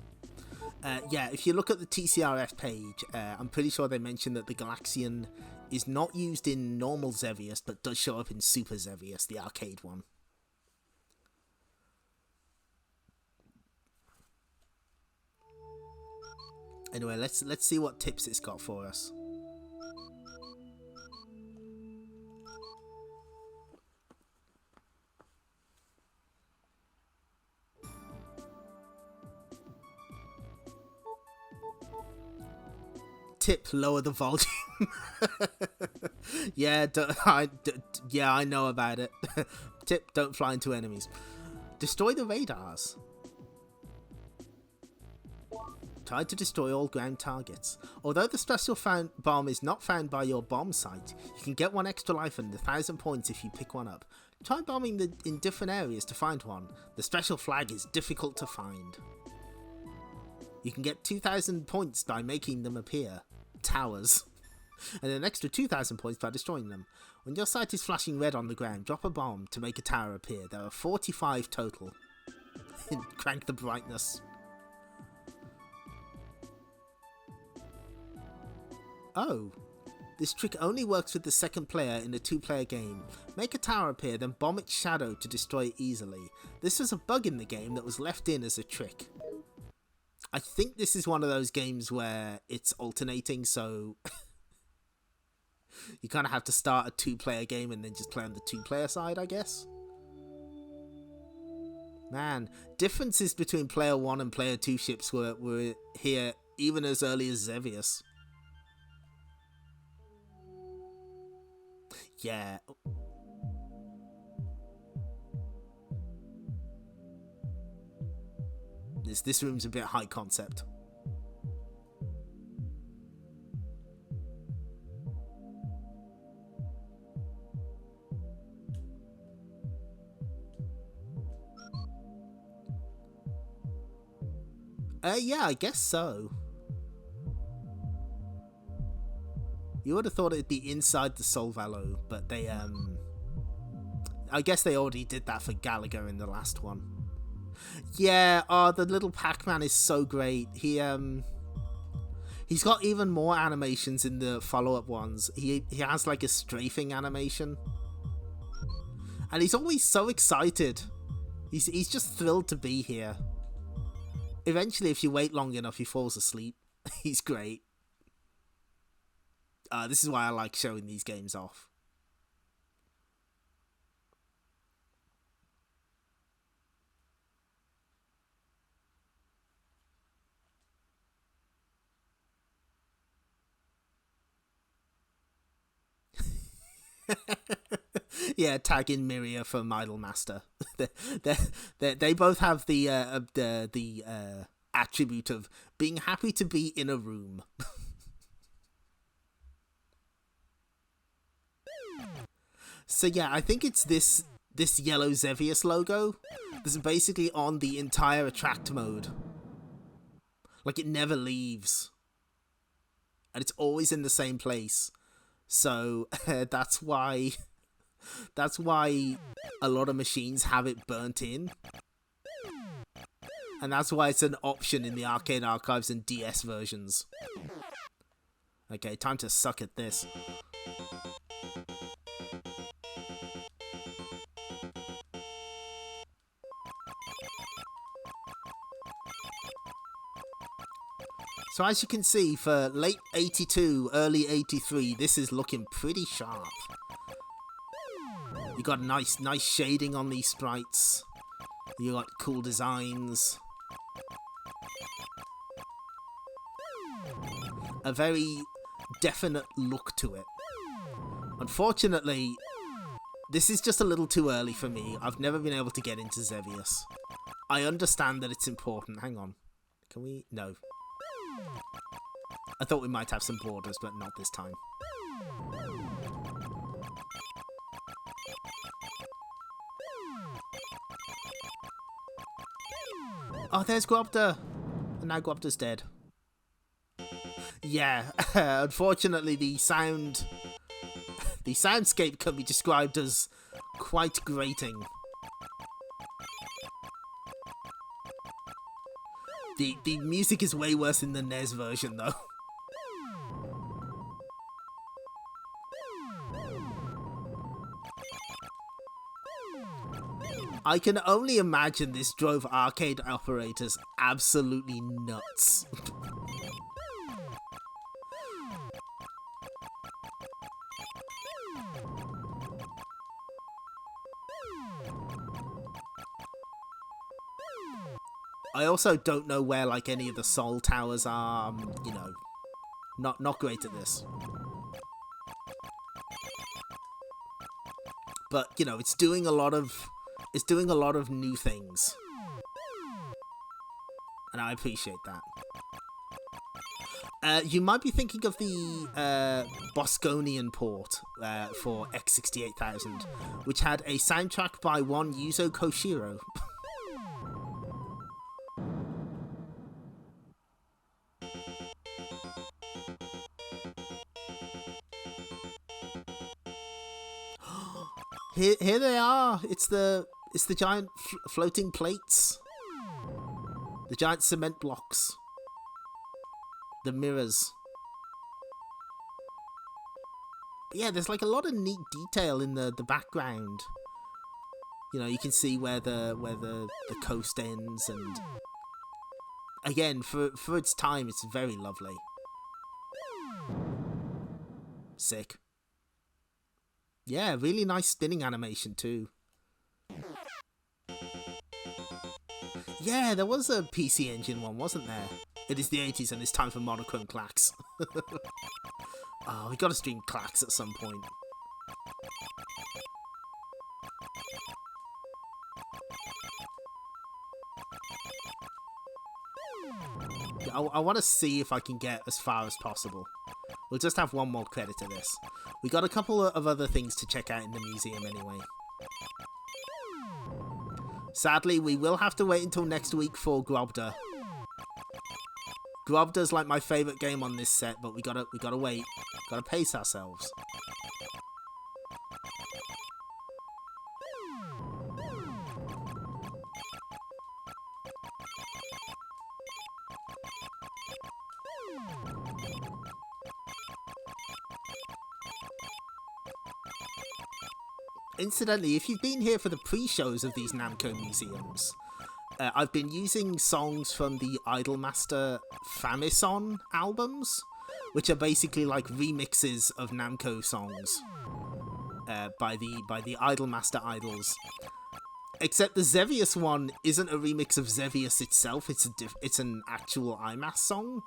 Yeah, if you look at the TCRF page, I'm pretty sure they mentioned that the Galaxian is not used in normal Xevious, but does show up in Super Xevious, the arcade one. Anyway, let's see what tips it's got for us. Tip: lower the volume. Yeah, I know about it. Tip: don't fly into enemies. Destroy the radars. Try to destroy all ground targets. Although the special bomb is not found by your bomb site, you can get 1 extra life and 1,000 points if you pick one up. Try bombing in different areas to find one. The special flag is difficult to find. You can get 2,000 points by making them appear. Towers. And an extra 2,000 points by destroying them. When your site is flashing red on the ground, drop a bomb to make a tower appear. There are 45 total. Crank the brightness. Oh, this trick only works with the second player in a 2-player game. Make a tower appear, then bomb its shadow to destroy it easily. This was a bug in the game that was left in as a trick. I think this is one of those games where it's alternating, so you kind of have to start a 2-player game and then just play on the 2-player side, I guess. Man, differences between player 1 and player 2 ships were here even as early as Xevious. Yeah. This room's a bit high concept. Yeah, I guess so. You would have thought it'd be inside the Solvallo, but they, I guess they already did that for Gallagher in the last one. Yeah, oh, the little Pac-Man is so great. He's got even more animations in the follow-up ones. He has like a strafing animation. And he's always so excited. He's just thrilled to be here. Eventually, if you wait long enough, he falls asleep. He's great. This is why I like showing these games off. Yeah, tag in Miria from Idolmaster. They both have the attribute of being happy to be in a room. So yeah, I think it's this yellow Xevious logo that's basically on the entire attract mode. Like, it never leaves. And it's always in the same place. So that's why a lot of machines have it burnt in. And that's why it's an option in the Arcade Archives and DS versions. Okay, time to suck at this. So as you can see, for late 82, early 83, this is looking pretty sharp. You got nice shading on these sprites. You got cool designs. A very definite look to it. Unfortunately, this is just a little too early for me. I've never been able to get into Xevious. I understand that it's important. Hang on. Can we? No. I thought we might have some borders, but not this time. Oh, there's Grobda! And now Grobda's dead. Yeah, unfortunately the soundscape can be described as quite grating. The music is way worse in the NES version, though. I can only imagine this drove arcade operators absolutely nuts. I also don't know where, like, any of the Soul Towers are. You know, not great at this. But, you know, it's doing a lot of new things. And I appreciate that. You might be thinking of the Bosconian port for X68000, which had a soundtrack by one Yuzo Koshiro. Here they are. It's the giant floating plates, the giant cement blocks, the mirrors. But yeah, there's like a lot of neat detail in the background. You know, you can see where the coast ends, and again, for its time, it's very lovely. Sick. Yeah, really nice spinning animation too. Yeah, there was a PC Engine one, wasn't there? It is the 80s and it's time for monochrome clacks. Oh, we gotta stream clacks at some point. I want to see if I can get as far as possible. We'll just have one more credit to this. We got a couple of other things to check out in the museum anyway. Sadly, we will have to wait until next week for Grobda. Grobda's like my favorite game on this set, but we gotta wait. Gotta pace ourselves. Incidentally, if you've been here for the pre-shows of these Namco museums, I've been using songs from the Idolmaster Famison albums, which are basically like remixes of Namco songs by the Idolmaster idols. Except the Xevious one isn't a remix of Xevious itself; it's an actual IMAS song,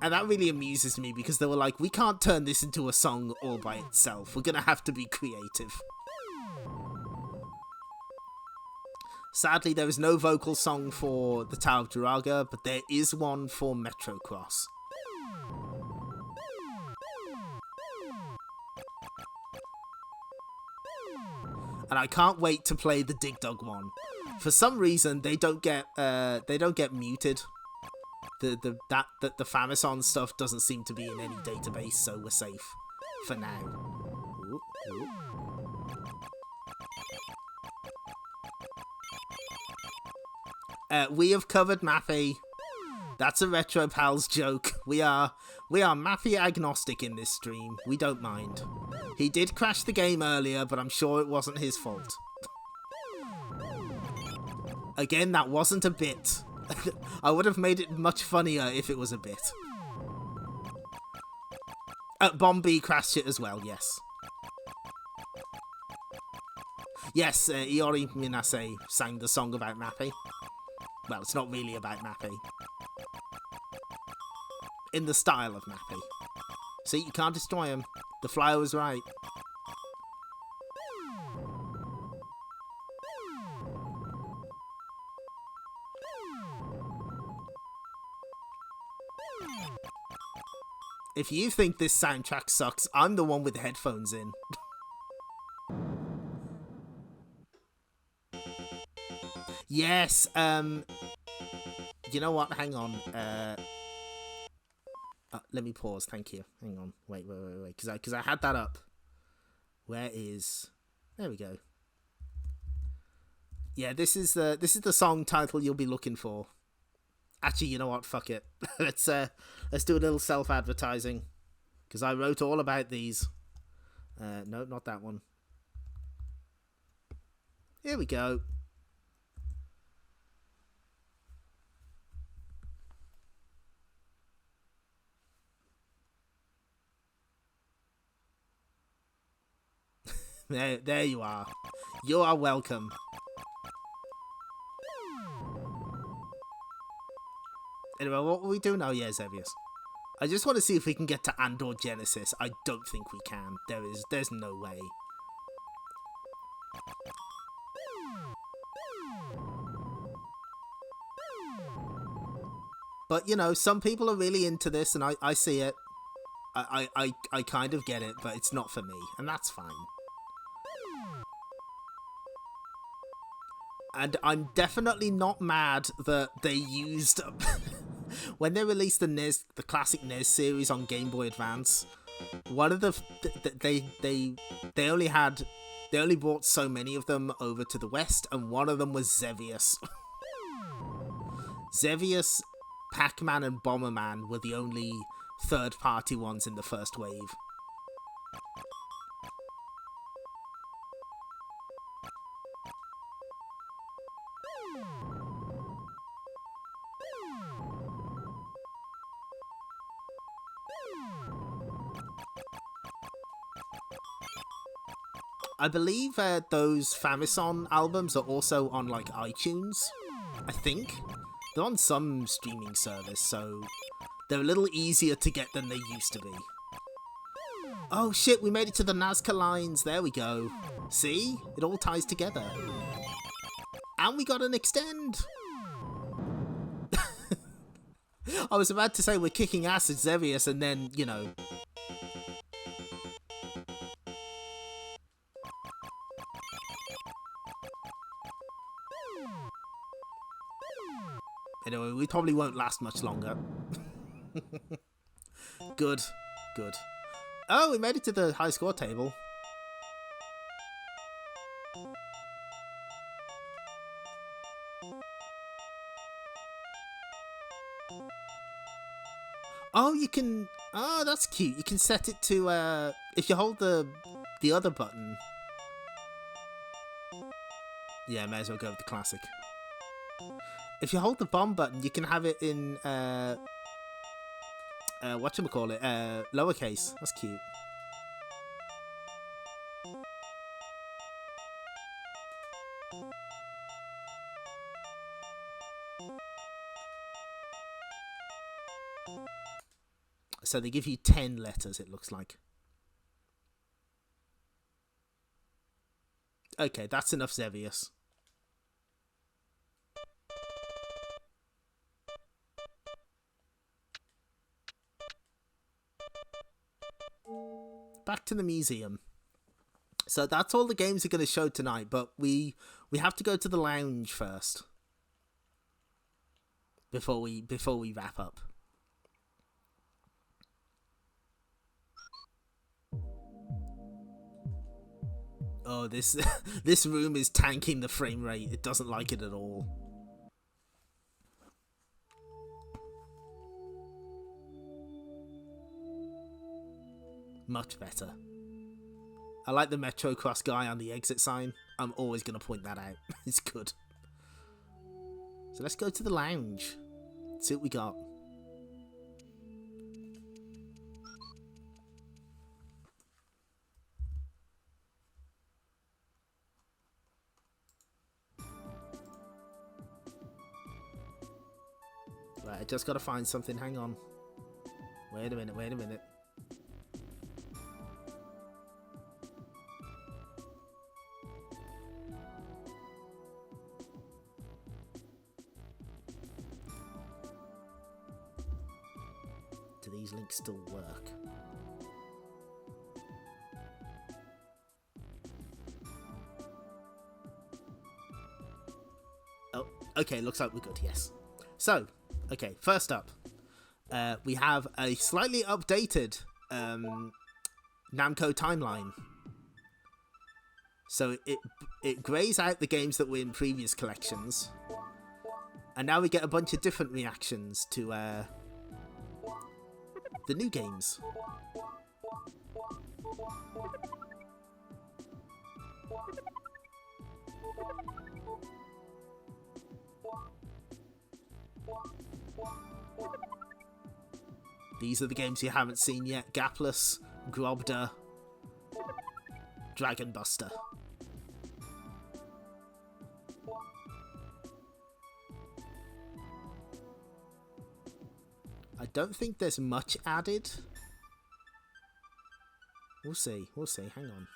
and that really amuses me because they were like, we can't turn this into a song all by itself. We're gonna have to be creative. Sadly, there is no vocal song for the Tower of Duraga, but there is one for Metro Cross. And I can't wait to play the Dig Dug one. For some reason, they don't get muted. The Famison stuff doesn't seem to be in any database, so we're safe for now. Ooh, ooh. We have covered Mappy. That's a Retro Pals joke. We are Mappy agnostic in this stream. We don't mind. He did crash the game earlier, but I'm sure it wasn't his fault. Again, that wasn't a bit. I would have made it much funnier if it was a bit. Bombi crashed it as well, yes. Yes, Iori Minase sang the song about Mappy. Well, it's not really about Mappy. In the style of Mappy. See, you can't destroy him. The flyer was right. If you think this soundtrack sucks, I'm the one with headphones in. Yes, you know what? Hang on. Let me pause. Thank you. Hang on. Wait. Because I had that up. Where is? There we go. Yeah, this is the song title you'll be looking for. Actually, you know what? Fuck it. Let's do a little self-advertising. Because I wrote all about these. No, not that one. Here we go. There you are. You are welcome. Anyway, what will we do now? Yeah, Xevious. I just want to see if we can get to Andor Genesis. I don't think we can. There's no way. But, you know, some people are really into this, and I see it. I kind of get it, but it's not for me, and that's fine. And I'm definitely not mad that they used when they released the classic NES series on Game Boy Advance. One of they only brought so many of them over to the West, and one of them was Xevious. Xevious, Pac-Man, and Bomberman were the only third-party ones in the first wave. I believe those Famison albums are also on, like, iTunes, I think. They're on some streaming service, so they're a little easier to get than they used to be. Oh shit, we made it to the Nazca lines. There we go. See? It all ties together. And we got an extend. I was about to say we're kicking ass at Xevious, and then, you know... Anyway, we probably won't last much longer. Good, good. Oh, we made it to the high score table. Oh, you can... Oh, that's cute. You can set it to, if you hold the other button... Yeah, may as well go with the classic. If you hold the bomb button, you can have it in, whatchamacallit, lowercase. That's cute. So they give you 10 letters, it looks like. Okay, that's enough Xevious. Back to the museum. So that's all the games are going to show tonight, but we have to go to the lounge first. Before we wrap up. Oh, this this room is tanking the frame rate. It doesn't like it at all. Much better. I like the Metro Cross guy on the exit sign. I'm always going to point that out. It's good. So let's go to the lounge. See what we got. Right, I just got to find something. Hang on. Wait a minute. Do these links still work? Oh, okay, looks like we're good, yes. So, okay, first up, we have a slightly updated Namco timeline. So it grays out the games that were in previous collections, and now we get a bunch of different reactions to the new games. These are the games you haven't seen yet. Gapless, Grobda, Dragon Buster. I don't think there's much added. We'll see. Hang on.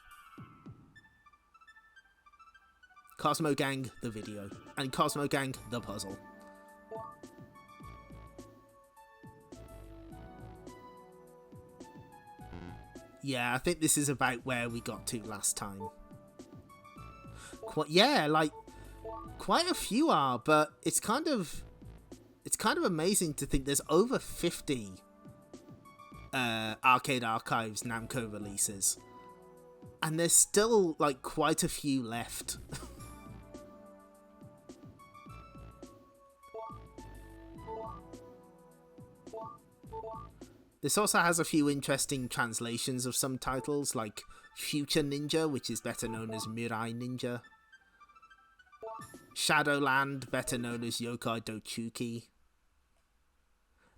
Cosmo Gang, the video. And Cosmo Gang, the puzzle. Yeah, I think this is about where we got to last time. Yeah, like, quite a few are, but it's kind of amazing to think there's over 50 Arcade Archives Namco releases. And there's still, like, quite a few left. This also has a few interesting translations of some titles, like Future Ninja, which is better known as Mirai Ninja. Shadowland, better known as Yokai Dochuki.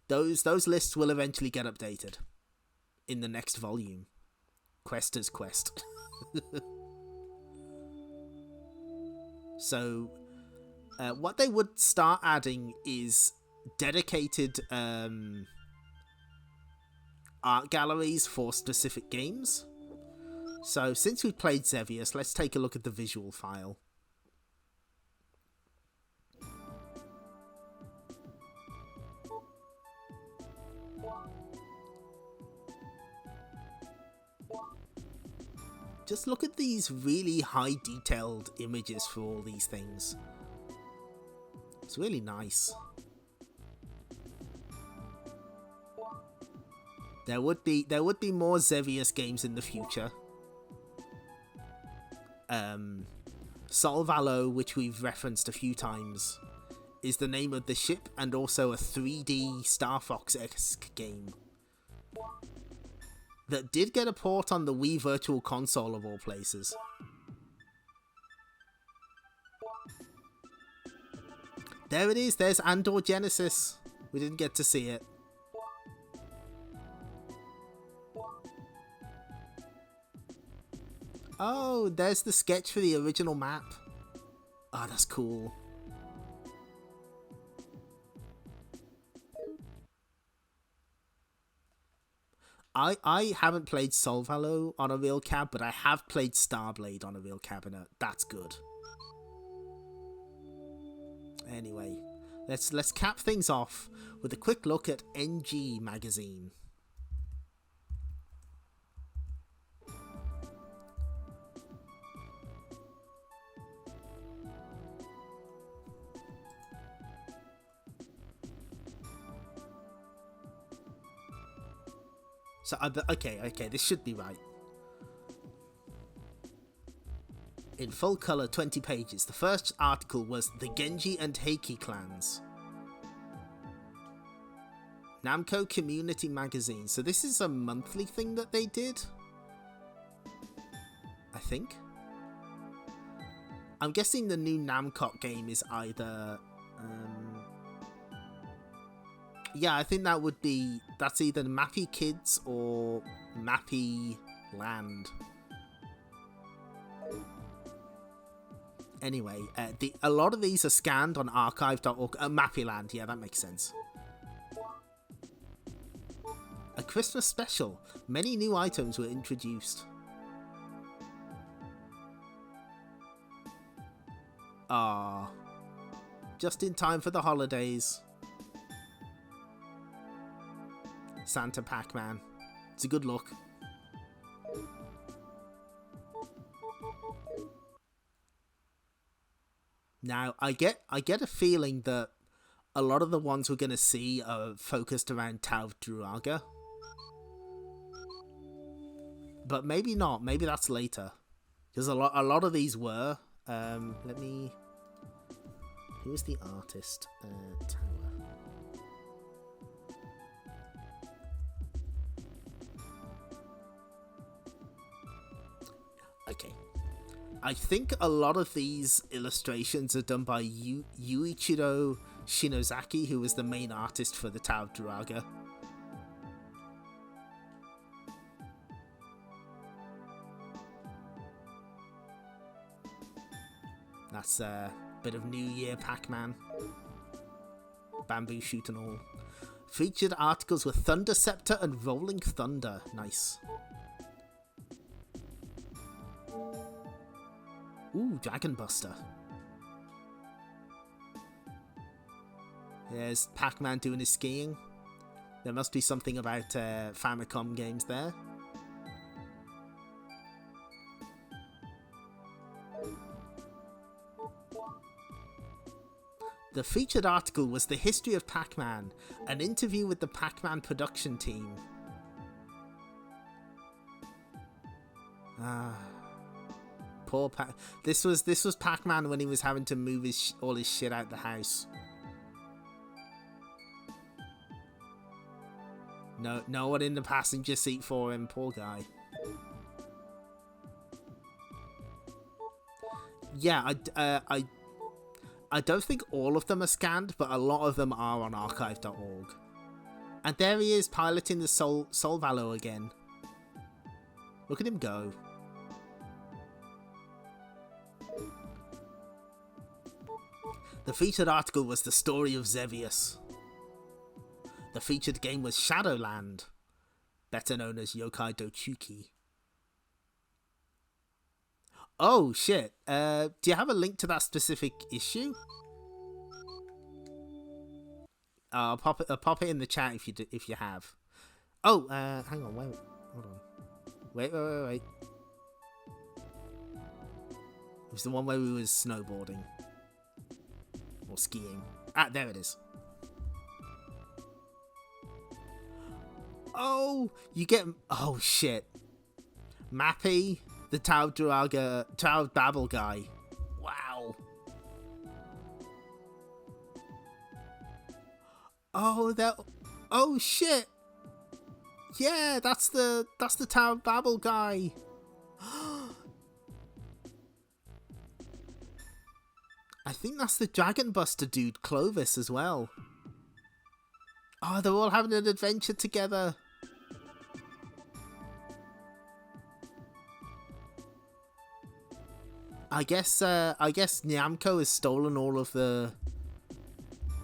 Those lists will eventually get updated in the next volume. Quester's Quest. So, what they would start adding is dedicated art galleries for specific games. So, since we've played Xevious, let's take a look at the visual file. Just look at these really high detailed images for all these things. It's really nice. There would be more Xevious games in the future. Solvalo, which we've referenced a few times, is the name of the ship, and also a 3D Star Fox-esque game that did get a port on the Wii Virtual Console of all places. There it is, there's Andor Genesis. We didn't get to see it. Oh, there's the sketch for the original map. Oh, that's cool. I haven't played Solvalo on a real cab, but I have played Starblade on a real cabinet. That's good. Anyway, let's cap things off with a quick look at NG magazine. So, okay, this should be right. In full colour, 20 pages. The first article was the Genji and Heiki clans. Namco Community Magazine. So this is a monthly thing that they did, I think. I'm guessing the new Namco game is either... yeah, I think that's either Mappy Kids or Mappy Land. Anyway, a lot of these are scanned on archive.org. Mappy Land, yeah, that makes sense. A Christmas special. Many new items were introduced. Ah, just in time for the holidays. Santa Pac-Man. It's a good look. Now, I get a feeling that a lot of the ones we're going to see are focused around Tau Druaga. But maybe not. Maybe that's later. Because a lot of these were. Let me... Who's the artist? Tower. Okay. I think a lot of these illustrations are done by Yuichiro Shinozaki, who was the main artist for the Tau of Druaga. That's a bit of New Year Pac-Man. Bamboo shoot and all. Featured articles with Thunder Scepter and Rolling Thunder. Nice. Ooh, Dragon Buster. There's Pac-Man doing his skiing. There must be something about Famicom games there. The featured article was The History of Pac-Man, an interview with the Pac-Man production team. Poor Pac. This was Pac-Man when he was having to move all his shit out the house. No one in the passenger seat for him, poor guy. Yeah, I don't think all of them are scanned, but a lot of them are on archive.org. And there he is, piloting the Solvalo again. Look at him go. The featured article was The Story of Xevious. The featured game was Shadowland, better known as Yokai Dochuki. Oh shit! Do you have a link to that specific issue? I'll pop it in the chat if you have. Oh, hang on, wait, hold on. Wait. It was the one where we was snowboarding or skiing. Ah, there it is. Oh, you get... Oh, shit. Mappy, the Tower Babel guy. Wow. Oh, that... Oh, shit. Yeah, that's the Tower Babel guy. I think that's the Dragon Buster dude, Clovis, as well. Oh, they're all having an adventure together. I guess Namco has stolen all of the...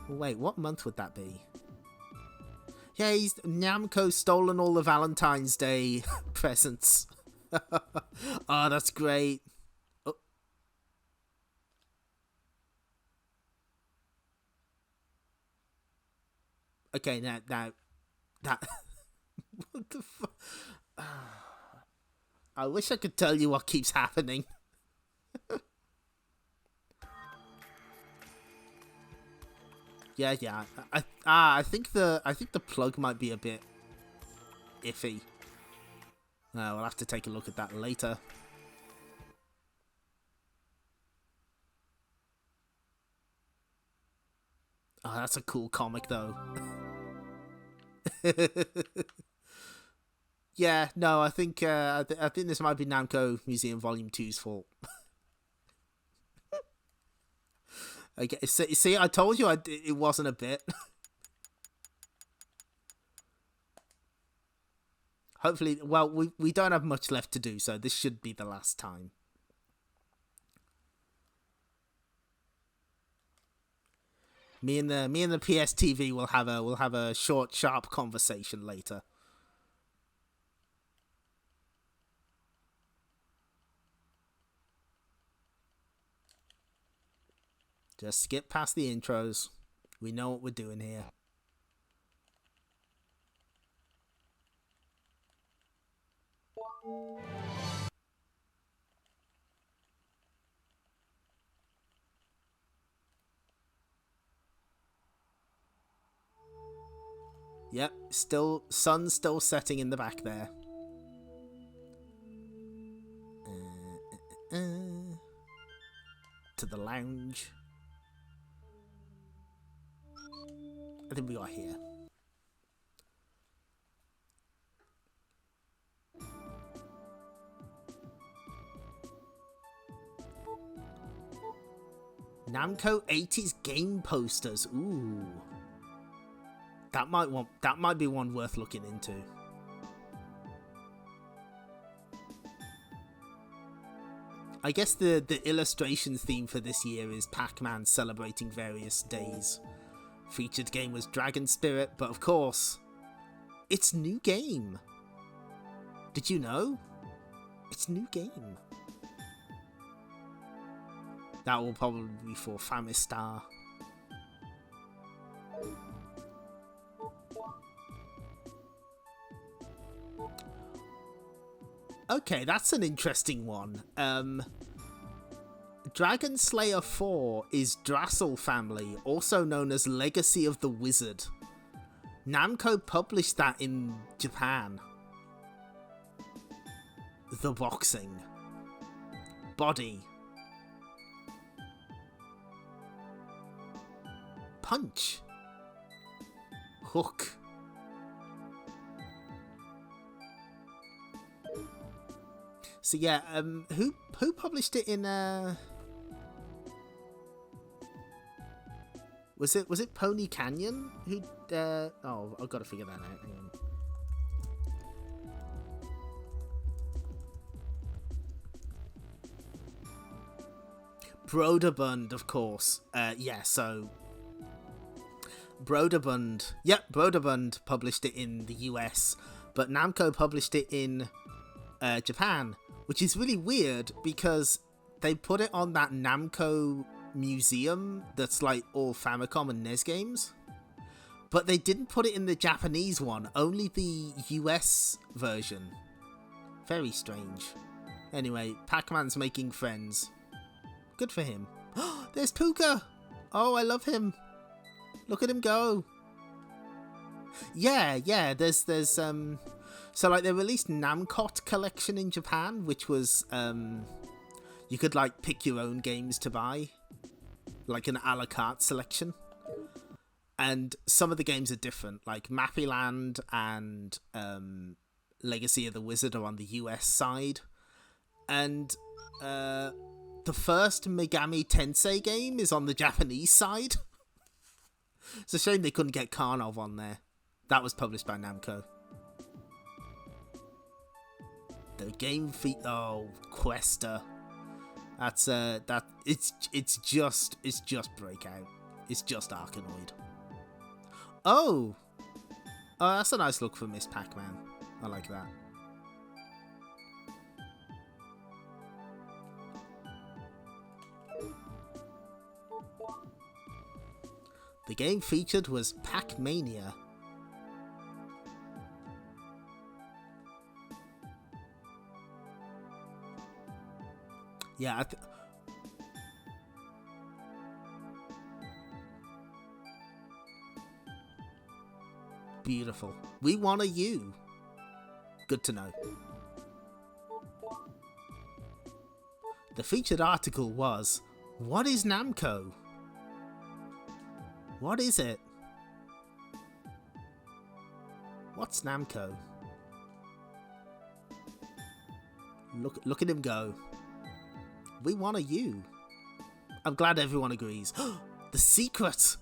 Wait, what month would that be? Yeah, Namco's stolen all the Valentine's Day presents. Oh, that's great. Oh. Okay, now, that... What the fuck? I wish I could tell you what keeps happening. Yeah. I think the plug might be a bit iffy. We'll have to take a look at that later. Oh, that's a cool comic though. Yeah, no, I think this might be Namco Museum Volume 2's fault. Okay, see, I told you it wasn't a bit. Hopefully, well, we don't have much left to do, so this should be the last time. Me and the PSTV will have a short, sharp conversation later. Just skip past the intros. We know what we're doing here. Yep, sun's still setting in the back there. To the lounge. I think we are here. Namco 80s game posters. Ooh. That might be one worth looking into. I guess the illustration theme for this year is Pac-Man celebrating various days. Featured game was Dragon Spirit, but of course, it's new game. Did you know? It's new game. That will probably be for Famistar. Okay, that's an interesting one. Dragon Slayer 4 is Drassel family, also known as Legacy of the Wizard. Namco published that in Japan. The boxing. Body. Punch. Hook. So yeah, who published it in Was it Pony Canyon? Who oh, I've got to figure that out. Hang on. Broderbund, of course. Yeah, so Broderbund. Yep, Broderbund published it in the US, but Namco published it in Japan, which is really weird because they put it on that Namco Museum that's like all Famicom and NES games, but they didn't put it in the Japanese one, only the US version. Very strange. Anyway, Pac-Man's making friends. Good for him. There's Puka! Oh, I love him. Look at him go. Yeah. There's so like they released Namcot collection in Japan, which was you could like pick your own games to buy, like an a la carte selection. And some of the games are different, like Mappy Land and Legacy of the Wizard are on the US side. And the first Megami Tensei game is on the Japanese side. It's a shame they couldn't get Karnov on there. That was published by Namco. The game Questa. That's that it's just Breakout. It's just Arkanoid. Oh, that's a nice look for Miss Pac-Man. I like that. The game featured was Pac-Mania. Yeah, beautiful. We want a U. Good to know. The featured article was, what is Namco? What is it? What's Namco? Look at him go. We want a U. I'm glad everyone agrees. The secret!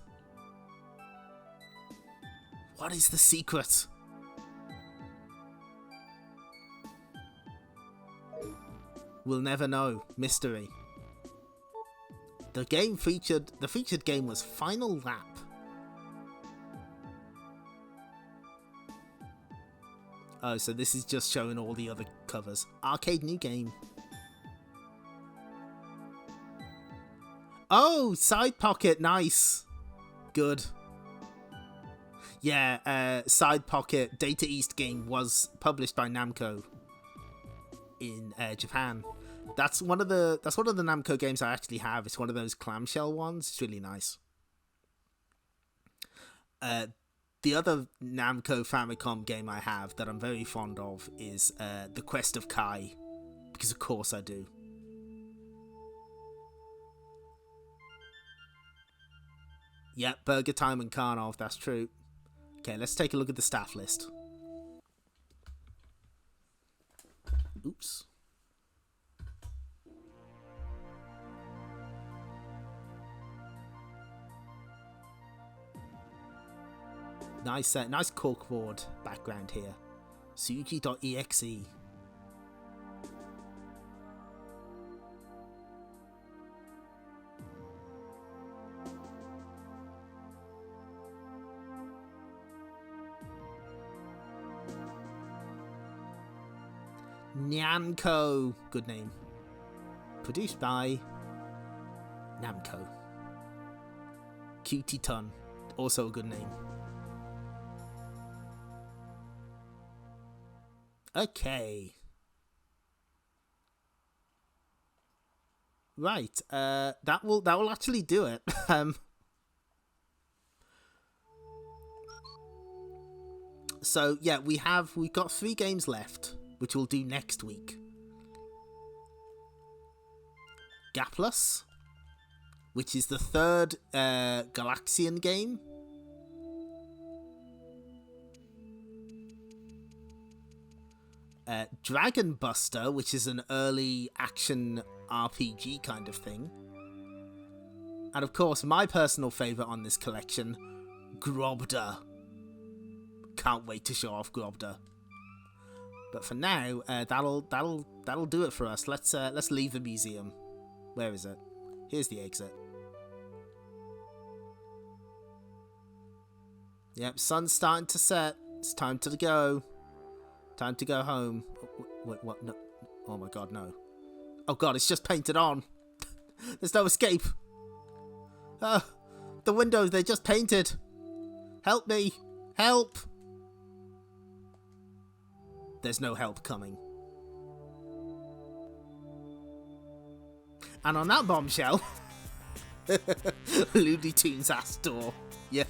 What is the secret? We'll never know. Mystery. The featured game was Final Lap. Oh, so this is just showing all the other covers. Arcade new game. Oh, Side Pocket, nice. Good. Yeah, Side Pocket Data East game was published by Namco in Japan. That's one of the Namco games I actually have. It's one of those clamshell ones. It's really nice. The other Namco Famicom game I have that I'm very fond of is The Quest of Kai, because of course I do. Yep, Burger Time and Karnov, that's true. Okay, let's take a look at the staff list. Oops. Nice corkboard background here. Suji.exe. Namco, good name. Produced by Namco. Cutie Q, also a good name. Okay. Right. That will actually do it. So yeah, we've got 3 games left, which we'll do next week. Gaplus, which is the 3rd Galaxian game. Dragon Buster, which is an early action RPG kind of thing. And of course, my personal favourite on this collection, Grobda. Can't wait to show off Grobda. But for now, that'll do it for us. Let's leave the museum. Where is it? Here's the exit. Yep, sun's starting to set. It's time to go. Time to go home. Wait, what? No. Oh my god, no. Oh god, it's just painted on. There's no escape. The windows, they're just painted. Help me. Help. There's no help coming. And on that bombshell, Looney Tunes ass door. Yeah.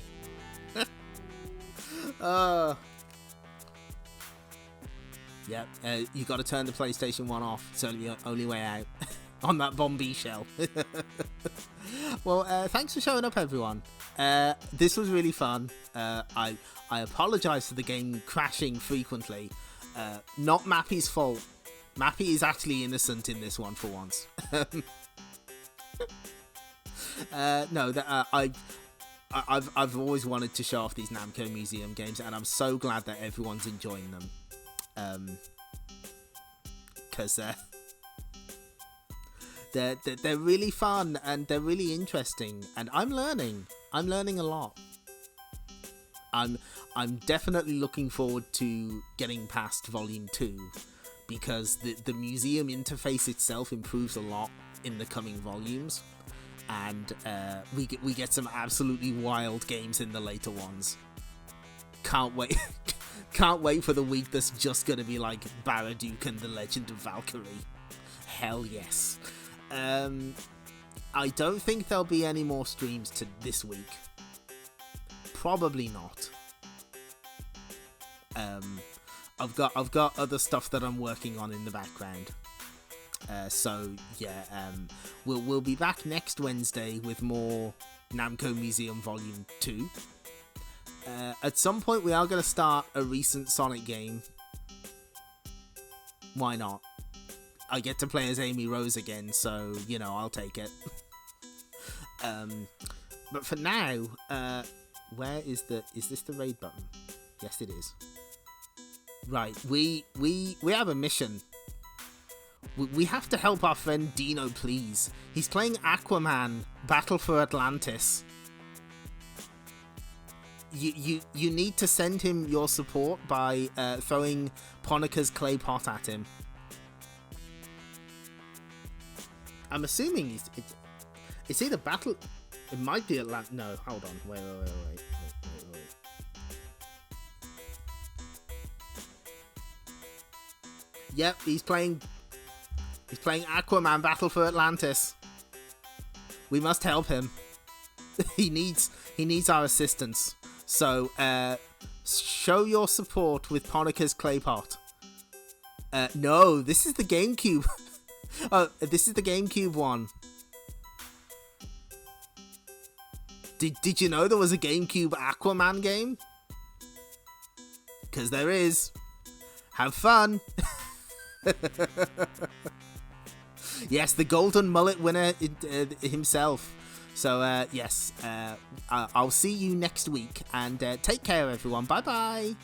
Uh, yeah, you got to turn the PlayStation 1 off. It's only the only way out on that Bombay shell. Well, thanks for showing up, everyone. This was really fun. I apologize for the game crashing frequently. Not Mappy's fault. Mappy is actually innocent in this one for once. No, I've always wanted to show off these Namco Museum games, and I'm so glad that everyone's enjoying them. Because they're really fun and they're really interesting, and I'm learning a lot. I'm definitely looking forward to getting past Volume 2, because the museum interface itself improves a lot in the coming volumes, and we get some absolutely wild games in the later ones. Can't wait. Can't wait for the week that's just gonna be like Baraduke and the Legend of Valkyrie. Hell yes. I don't think there'll be any more streams to this week. Probably not. I've got other stuff that I'm working on in the background. So yeah, we'll be back next Wednesday with more Namco Museum Volume 2. At some point we are going to start a recent Sonic game. Why not? I get to play as Amy Rose again, so, you know, I'll take it. But for now, where is this the raid button? Yes, it is. Right, we have a mission. We have to help our friend Dino, please. He's playing Aquaman, Battle for Atlantis. You need to send him your support by throwing Ponika's clay pot at him. I'm assuming it's either Battle... It might be Atlantis... No, hold on. Wait. Yep, he's playing Aquaman Battle for Atlantis. We must help him. He needs our assistance. So, show your support with Ponika's clay pot. No, this is the GameCube. Oh, this is the GameCube one. Did you know there was a GameCube Aquaman game? Because there is. Have fun. Yes, the golden mullet winner himself. So, yes, I'll see you next week, and take care, everyone. Bye-bye.